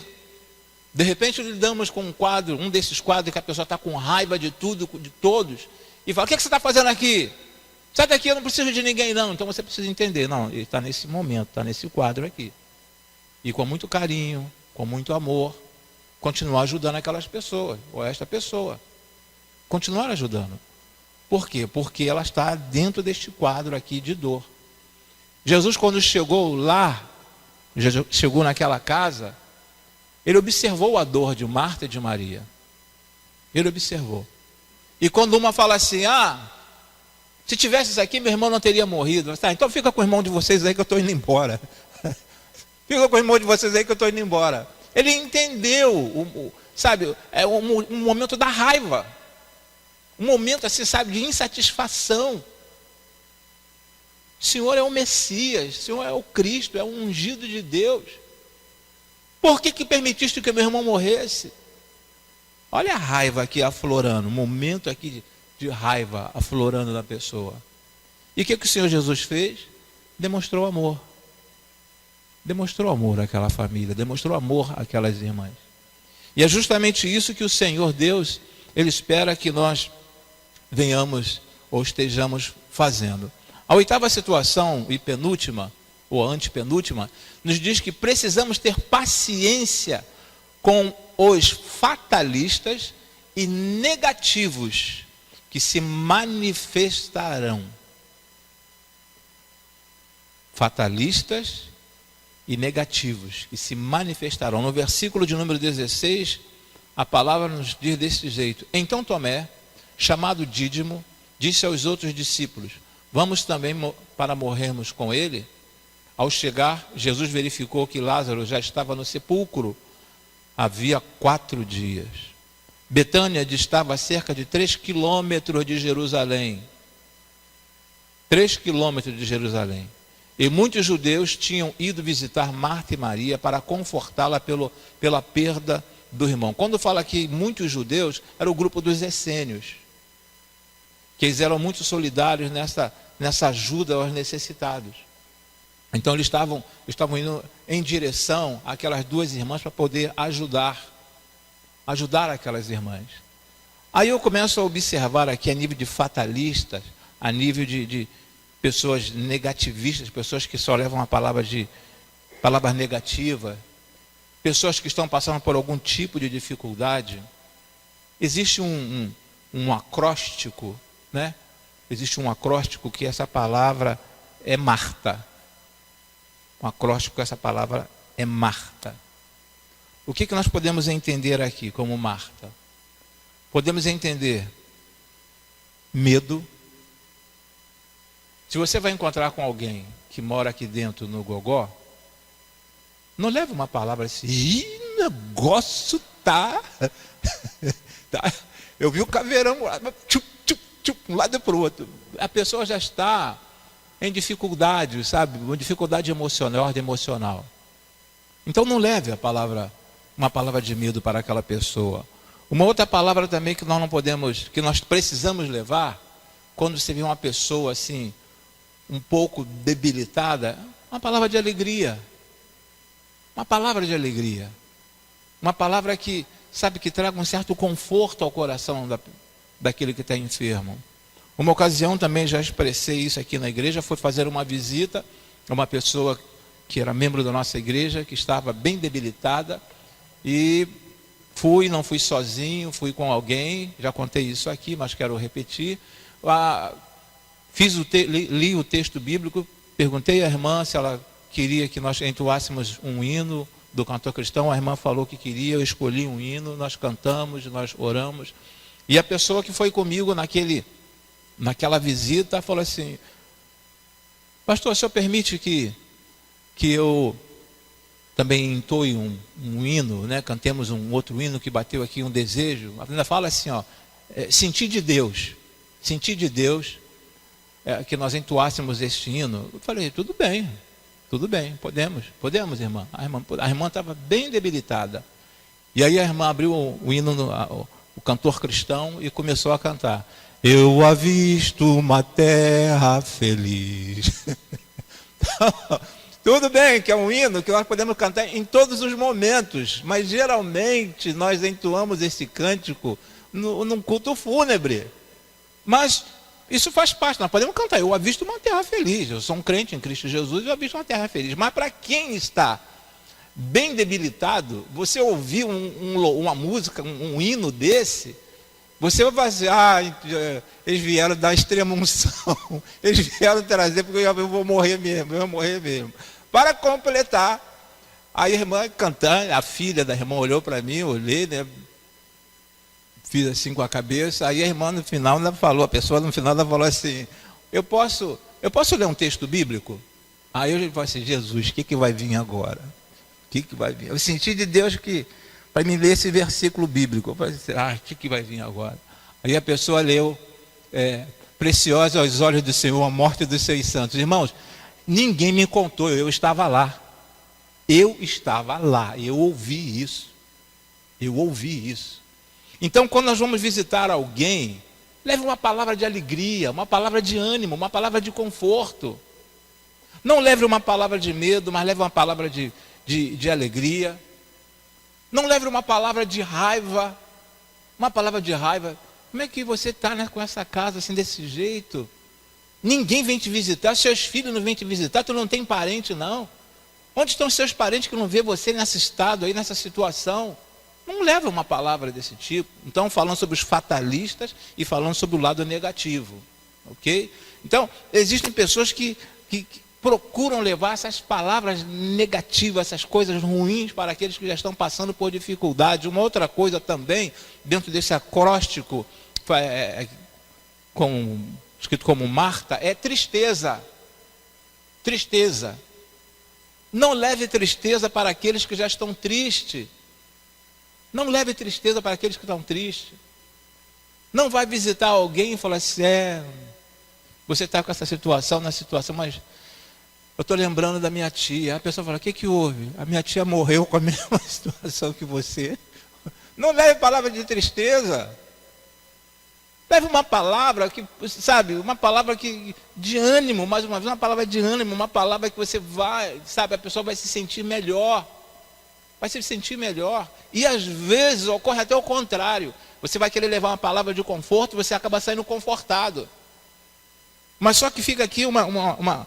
De repente lidamos com um desses quadros que a pessoa está com raiva de tudo, de todos, e fala: o que você está fazendo aqui? Sai daqui, eu não preciso de ninguém não. Então você precisa entender, não, ele está nesse momento, está nesse quadro aqui. E com muito carinho, com muito amor, continuar ajudando aquelas pessoas, ou esta pessoa. Continuar ajudando. Por quê? Porque ela está dentro deste quadro aqui de dor. Jesus, quando chegou lá, chegou naquela casa, ele observou a dor de Marta e de Maria. Ele observou. E quando uma fala assim: se tivesses aqui, meu irmão não teria morrido. Tá, então fica com o irmão de vocês aí que eu estou indo embora. Fica com o irmão de vocês aí que eu estou indo embora. Ele entendeu, sabe, é um momento da raiva. Um momento assim, sabe, de insatisfação. O Senhor é o Messias, o Senhor é o Cristo, é o ungido de Deus. Por que permitiste que meu irmão morresse? Olha a raiva aqui aflorando, um momento aqui de raiva aflorando na pessoa. E o que o Senhor Jesus fez? Demonstrou amor. Demonstrou amor àquela família, demonstrou amor àquelas irmãs. E é justamente isso que o Senhor Deus, Ele espera que nós venhamos ou estejamos fazendo. A oitava situação e penúltima, ou antepenúltima, nos diz que precisamos ter paciência com os fatalistas e negativos que se manifestarão. Fatalistas e negativos que se manifestarão. No versículo de número 16, a palavra nos diz desse jeito: então Tomé, chamado Dídimo, disse aos outros discípulos: vamos também para morrermos com ele? Ao chegar, Jesus verificou que Lázaro já estava no sepulcro havia 4 dias. Betânia distava a cerca de 3 quilômetros de Jerusalém. 3 quilômetros de Jerusalém. E muitos judeus tinham ido visitar Marta e Maria para confortá-la pela perda do irmão. Quando fala aqui muitos judeus, era o grupo dos essênios, que eles eram muito solidários nessa ajuda aos necessitados. Então eles estavam indo em direção àquelas 2 irmãs para poder ajudar aquelas irmãs. Aí eu começo a observar aqui a nível de fatalistas, a nível de pessoas negativistas, pessoas que só levam a palavras negativas, pessoas que estão passando por algum tipo de dificuldade. Existe um acróstico, né? Existe um acróstico que essa palavra é Marta. Um acróstico, essa palavra é Marta. O que nós podemos entender aqui como Marta? Podemos entender medo. Se você vai encontrar com alguém que mora aqui dentro no Gogó, não leve uma palavra assim: o negócio tá... Eu vi o caveirão lá, um lado e para o outro. A pessoa já está em dificuldade, sabe? Uma dificuldade emocional, ordem emocional. Então não leve uma palavra de medo para aquela pessoa. Uma outra palavra também que nós não podemos, que nós precisamos levar, quando você vê uma pessoa assim, um pouco debilitada, uma palavra de alegria. Uma palavra de alegria. Uma palavra que, sabe, que traga um certo conforto ao coração daquele que está enfermo. Uma ocasião também já expressei isso aqui na igreja, foi fazer uma visita a uma pessoa que era membro da nossa igreja, que estava bem debilitada, e não fui sozinho, fui com alguém, já contei isso aqui, mas quero repetir. Li o texto bíblico, perguntei à irmã se ela queria que nós entoássemos um hino do cantor cristão. A irmã falou que queria, eu escolhi um hino, nós cantamos, nós oramos. E a pessoa que foi comigo naquela visita falou assim: pastor, o senhor permite que eu também entoe um hino, né? Cantemos um outro hino que bateu aqui um desejo. A menina fala assim, sentir de Deus, que nós entoássemos este hino. Eu falei, tudo bem, Tudo bem, podemos, irmã. A irmã estava bem debilitada. E aí a irmã abriu o hino, o cantor cristão, e começou a cantar. Eu avisto uma terra feliz. Tudo bem que é um hino que nós podemos cantar em todos os momentos, mas geralmente nós entoamos esse cântico num culto fúnebre. Mas isso faz parte, nós podemos cantar. Eu avisto uma terra feliz. Eu sou um crente em Cristo Jesus, eu avisto uma terra feliz. Mas para quem está bem debilitado, você ouvir uma música, um hino desse, você vai dizer, eles vieram dar extrema unção, eles vieram trazer, porque eu vou morrer mesmo. Para completar, a irmã cantando, a filha da irmã olhou para mim, eu olhei, né? Fiz assim com a cabeça, aí a irmã no final ela falou, a pessoa no final ela falou assim, eu posso ler um texto bíblico? Aí eu falei assim, Jesus, o que vai vir agora? O que vai vir? Eu senti de Deus que para me ler esse versículo bíblico. Eu falei assim, o que vai vir agora? Aí a pessoa leu, preciosa aos olhos do Senhor a morte dos seus santos. Irmãos, ninguém me contou, eu estava lá. Eu ouvi isso. Então, quando nós vamos visitar alguém, leve uma palavra de alegria, uma palavra de ânimo, uma palavra de conforto. Não leve uma palavra de medo, mas leve uma palavra de alegria. Não leve uma palavra de raiva. Como é que você está com essa casa assim desse jeito? Ninguém vem te visitar, seus filhos não vêm te visitar, tu não tem parente não. Onde estão seus parentes que não vê você nesse estado aí, nessa situação? Não leva uma palavra desse tipo. Então, falando sobre os fatalistas e falando sobre o lado negativo. Ok? Então, existem pessoas que procuram levar essas palavras negativas, essas coisas ruins para aqueles que já estão passando por dificuldade. Uma outra coisa também, dentro desse acróstico, escrito como Marta, é tristeza. Tristeza. Não leve tristeza para aqueles que já estão tristes. Não leve tristeza para aqueles que estão tristes. Não vai visitar alguém e falar assim, você está com essa situação, mas eu estou lembrando da minha tia. A pessoa fala, o que houve? A minha tia morreu com a mesma situação que você. Não leve palavra de tristeza. Leve uma palavra de ânimo, mais uma vez, uma palavra de ânimo, uma palavra que você a pessoa vai se sentir melhor. Vai se sentir melhor. E às vezes ocorre até o contrário. Você vai querer levar uma palavra de conforto e você acaba saindo confortado. Mas só que fica aqui uma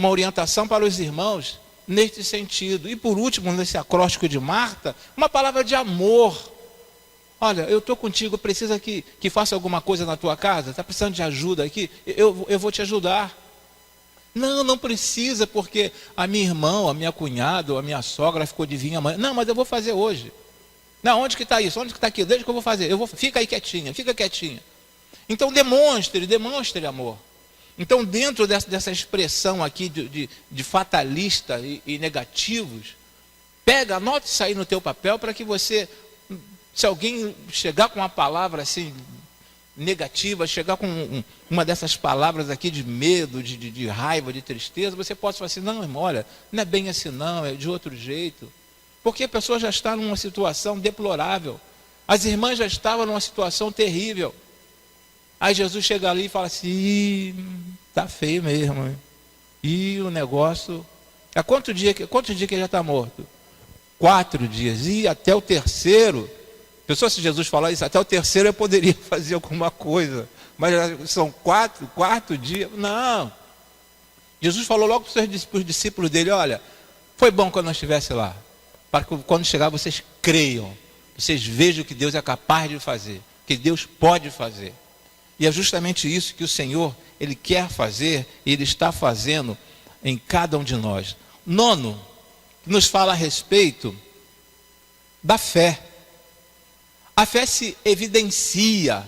orientação para os irmãos neste sentido. E por último, nesse acróstico de Marta, uma palavra de amor. Olha, eu estou contigo, precisa que faça alguma coisa na tua casa? Está precisando de ajuda aqui? Eu vou te ajudar. Não precisa, porque a minha irmã, a minha cunhada, ou a minha sogra ficou de vir amanhã. Não, mas eu vou fazer hoje. Não, onde que está isso? Onde que está aquilo? Deixa que eu vou fazer. Fica aí quietinha, fica quietinha. Então demonstre amor. Então dentro dessa expressão aqui de fatalista e negativos, anota isso aí no teu papel para que você, se alguém chegar com uma palavra assim negativa, chegar com uma dessas palavras aqui de medo, de raiva, de tristeza, você pode falar assim, não, irmão, olha, não é bem assim não, é de outro jeito. Porque a pessoa já está numa situação deplorável. As irmãs já estavam numa situação terrível. Aí Jesus chega ali e fala assim, está feio mesmo. Hein? E o negócio... Há quantos dias que ele já está morto? 4 dias. E até o terceiro... Pessoal, se Jesus falar isso, até o terceiro eu poderia fazer alguma coisa. Mas são 4 dias. Não. Jesus falou logo para os discípulos dele, olha, foi bom quando nós estivesse lá. Para que quando chegar vocês creiam. Vocês vejam o que Deus é capaz de fazer. Que Deus pode fazer. E é justamente isso que o Senhor, Ele quer fazer e Ele está fazendo em cada um de nós. 9, nos fala a respeito da fé. A fé se evidencia.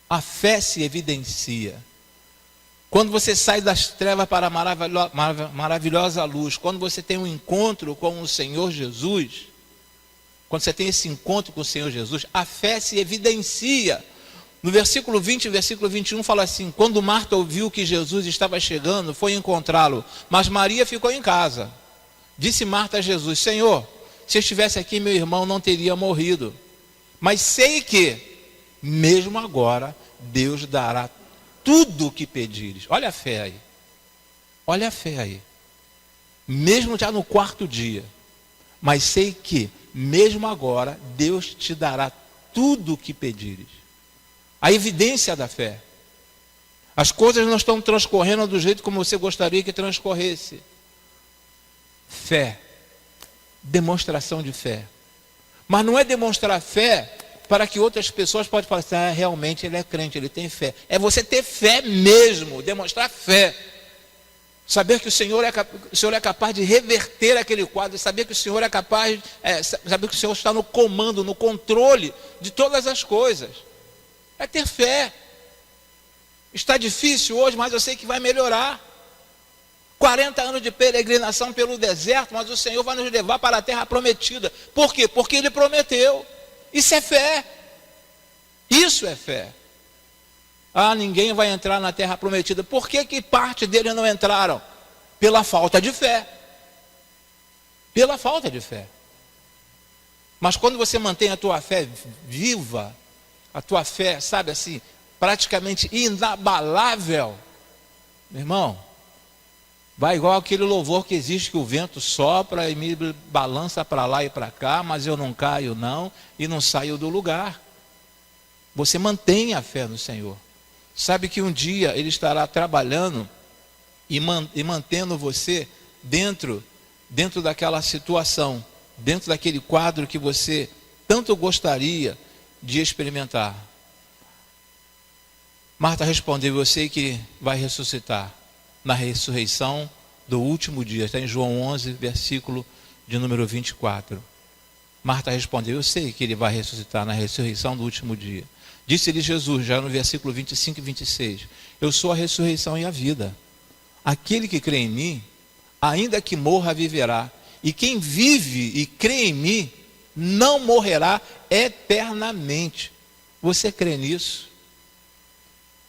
A fé se evidencia. Quando você sai das trevas para a maravilhosa luz, quando você tem um encontro com o Senhor Jesus, quando você tem esse encontro com o Senhor Jesus, a fé se evidencia. No versículo 20 e versículo 21 fala assim: quando Marta ouviu que Jesus estava chegando, foi encontrá-lo, mas Maria ficou em casa. Disse Marta a Jesus: Senhor, se estivesse aqui, meu irmão não teria morrido. Mas sei que, mesmo agora, Deus dará tudo o que pedires. Olha a fé aí. Olha a fé aí. Mesmo já no quarto dia. Mas sei que, mesmo agora, Deus te dará tudo o que pedires. A evidência da fé. As coisas não estão transcorrendo do jeito como você gostaria que transcorresse. Fé. Demonstração de fé. Mas não é demonstrar fé para que outras pessoas possam falar assim: realmente ele é crente, ele tem fé. É você ter fé mesmo, demonstrar fé. Saber que o Senhor é capaz de reverter aquele quadro, saber que o Senhor é capaz, saber que o Senhor está no comando, no controle de todas as coisas. É ter fé. Está difícil hoje, mas eu sei que vai melhorar. 40 anos de peregrinação pelo deserto, mas o Senhor vai nos levar para a terra prometida. Por quê? Porque Ele prometeu. Isso é fé. Isso é fé. Ninguém vai entrar na terra prometida. Por que parte deles não entraram? Pela falta de fé. Pela falta de fé. Mas quando você mantém a tua fé viva, a tua fé, sabe assim, praticamente inabalável, meu irmão, vai igual aquele louvor que existe, que o vento sopra e me balança para lá e para cá, mas eu não caio não, e não saio do lugar. Você mantém a fé no Senhor. Sabe que um dia Ele estará trabalhando e mantendo você dentro daquela situação, dentro daquele quadro que você tanto gostaria de experimentar. Marta respondeu: eu sei que vai ressuscitar na ressurreição do último dia. Está em João 11, versículo de número 24. Marta respondeu: eu sei que ele vai ressuscitar na ressurreição do último dia. Disse-lhe Jesus, já no versículo 25 e 26, eu sou a ressurreição e a vida. Aquele que crê em mim, ainda que morra, viverá. E quem vive e crê em mim, não morrerá eternamente. Você crê nisso?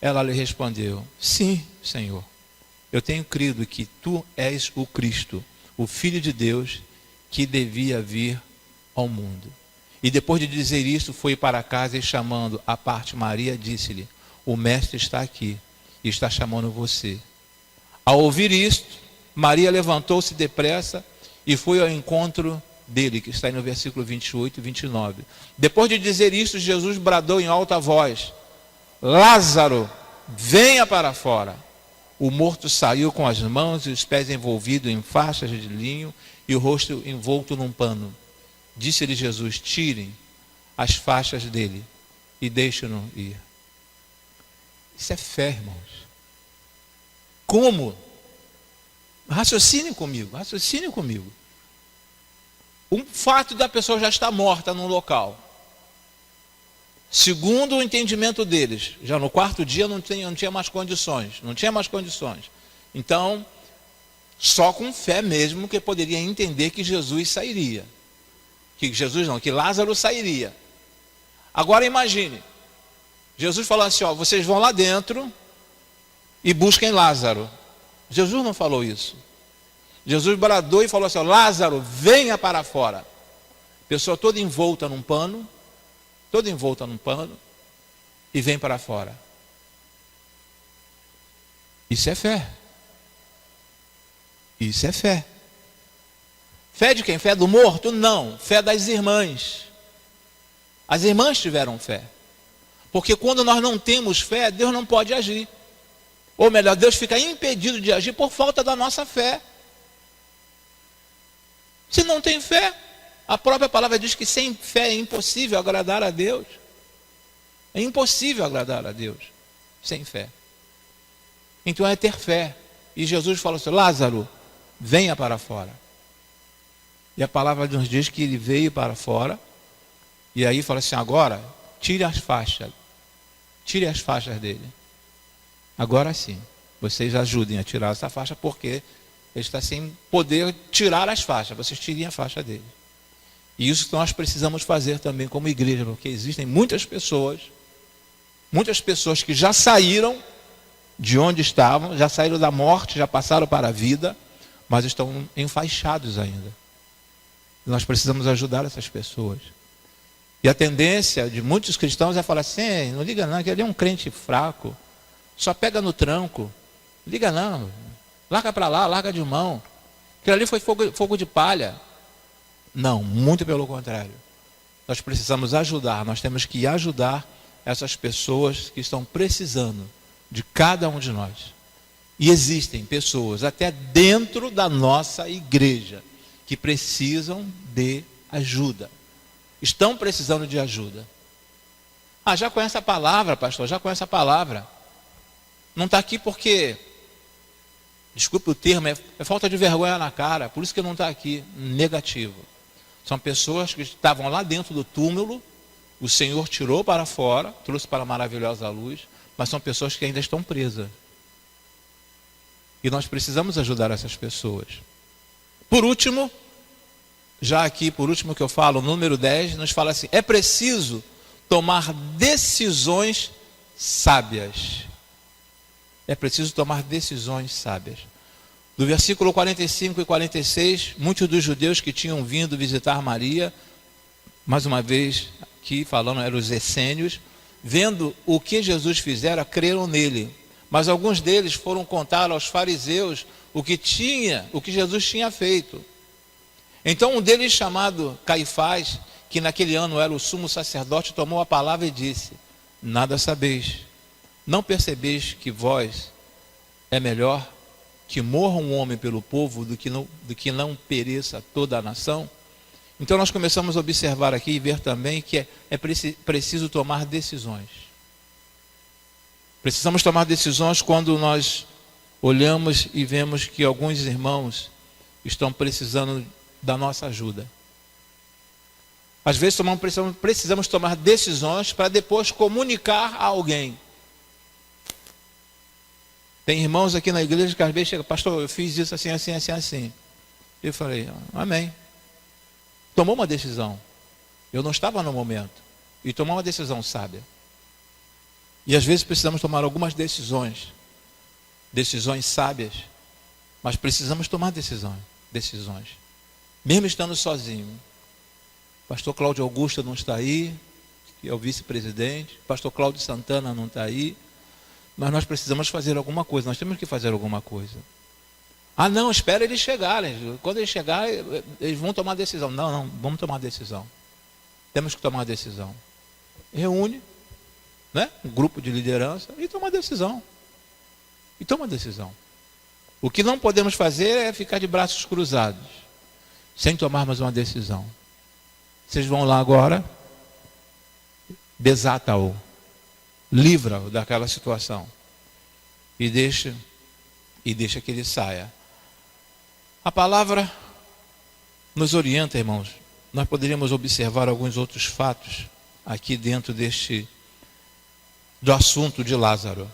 Ela lhe respondeu: sim, Senhor. Eu tenho crido que tu és o Cristo, o Filho de Deus, que devia vir ao mundo. E depois de dizer isto, foi para casa e, chamando à parte Maria, disse-lhe: o mestre está aqui e está chamando você. Ao ouvir isto, Maria levantou-se depressa e foi ao encontro dele, que está aí no versículo 28 e 29. Depois de dizer isto, Jesus bradou em alta voz: Lázaro, venha para fora. O morto saiu com as mãos e os pés envolvidos em faixas de linho e o rosto envolto num pano. Disse-lhe Jesus: tirem as faixas dele e deixem-no ir. Isso é fé, irmãos. Como? Raciocine comigo. O fato da pessoa já estar morta num local, segundo o entendimento deles, já no quarto dia não tinha mais condições. Então, só com fé mesmo que poderia entender que Jesus sairia. Que Lázaro sairia. Agora imagine, Jesus falou assim: vocês vão lá dentro e busquem Lázaro. Jesus não falou isso. Jesus bradou e falou assim: Lázaro, venha para fora. Pessoa toda envolta num pano, e vem para fora. Isso é fé. Isso é fé. Fé de quem? Fé do morto? Não. Fé das irmãs. As irmãs tiveram fé. Porque quando nós não temos fé, Deus não pode agir. Ou melhor, Deus fica impedido de agir por falta da nossa fé. Se não tem fé, a própria palavra diz que sem fé é impossível agradar a Deus. É impossível agradar a Deus sem fé. Então é ter fé. E Jesus falou assim: Lázaro, venha para fora. E a palavra nos diz que ele veio para fora. E aí fala assim: agora, tire as faixas dele. Agora sim, vocês ajudem a tirar essa faixa, porque ele está sem poder tirar as faixas. Vocês tirem a faixa dele. E isso nós precisamos fazer também como igreja, porque existem muitas pessoas Muitas pessoas que já saíram de onde estavam, já saíram da morte, já passaram para a vida, mas estão enfaixados ainda. Nós precisamos ajudar essas pessoas. E a tendência de muitos cristãos é falar assim: não liga não, que ele é um crente fraco, só pega no tranco, liga não, larga para lá, larga de mão, aquilo ali foi fogo de palha. Não, muito pelo contrário. Nós precisamos ajudar, nós temos que ajudar essas pessoas que estão precisando de cada um de nós. E existem pessoas até dentro da nossa igreja que precisam de ajuda. Estão precisando de ajuda. Ah, já conhece a palavra, pastor, já conhece a palavra. Não está aqui porque, desculpe o termo, é falta de vergonha na cara, por isso que não está aqui. Negativo. São pessoas que estavam lá dentro do túmulo, o Senhor tirou para fora, trouxe para a maravilhosa luz, mas são pessoas que ainda estão presas. E nós precisamos ajudar essas pessoas. Por último, já aqui, por último que eu falo, número 10, nos fala assim: é preciso tomar decisões sábias. É preciso tomar decisões sábias. Do versículo 45 e 46, muitos dos judeus que tinham vindo visitar Maria, mais uma vez aqui falando, eram os essênios, vendo o que Jesus fizera, creram nele. Mas alguns deles foram contar aos fariseus o que Jesus tinha feito. Então um deles, chamado Caifás, que naquele ano era o sumo sacerdote, tomou a palavra e disse: nada sabeis, não percebeis que vós é melhor que morra um homem pelo povo do que não pereça toda a nação? Então nós começamos a observar aqui e ver também que é preciso tomar decisões. Precisamos tomar decisões quando nós olhamos e vemos que alguns irmãos estão precisando da nossa ajuda. Às vezes precisamos tomar decisões para depois comunicar a alguém. Tem irmãos aqui na igreja que às vezes chegam: pastor, eu fiz isso assim, assim, assim, assim. Eu falei: amém. Tomou uma decisão. Eu não estava no momento. E tomou uma decisão sábia. E às vezes precisamos tomar algumas decisões sábias, mas precisamos tomar decisões. Mesmo estando sozinho. Pastor Cláudio Augusto não está aí, que é o vice-presidente. Pastor Cláudio Santana não está aí. Mas nós precisamos fazer alguma coisa, nós temos que fazer alguma coisa. Ah não, espera eles chegarem. Quando eles chegarem, eles vão tomar decisão. Não, vamos tomar decisão. Temos que tomar decisão. Reúne, né, um grupo de liderança e toma decisão. O que não podemos fazer é ficar de braços cruzados, sem tomarmos uma decisão. Vocês vão lá agora, desata-o, livra-o daquela situação e deixa que ele saia. A palavra nos orienta, irmãos. Nós poderíamos observar alguns outros fatos aqui dentro do assunto de Lázaro,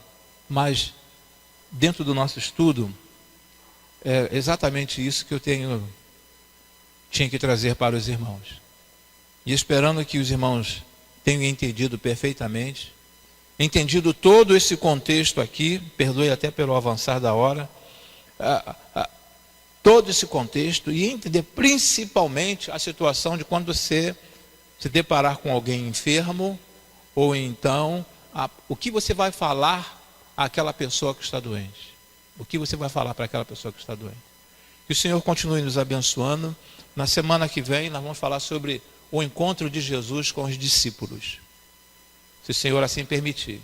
mas dentro do nosso estudo é exatamente isso que eu tinha que trazer para os irmãos, e esperando que os irmãos tenham entendido perfeitamente, entendido todo esse contexto aqui, perdoe até pelo avançar da hora, todo esse contexto, e entender principalmente a situação de quando você se deparar com alguém enfermo, ou então o que você vai falar àquela pessoa que está doente. O que você vai falar para aquela pessoa que está doente. Que o Senhor continue nos abençoando. Na semana que vem nós vamos falar sobre o encontro de Jesus com os discípulos, se o Senhor assim permitir.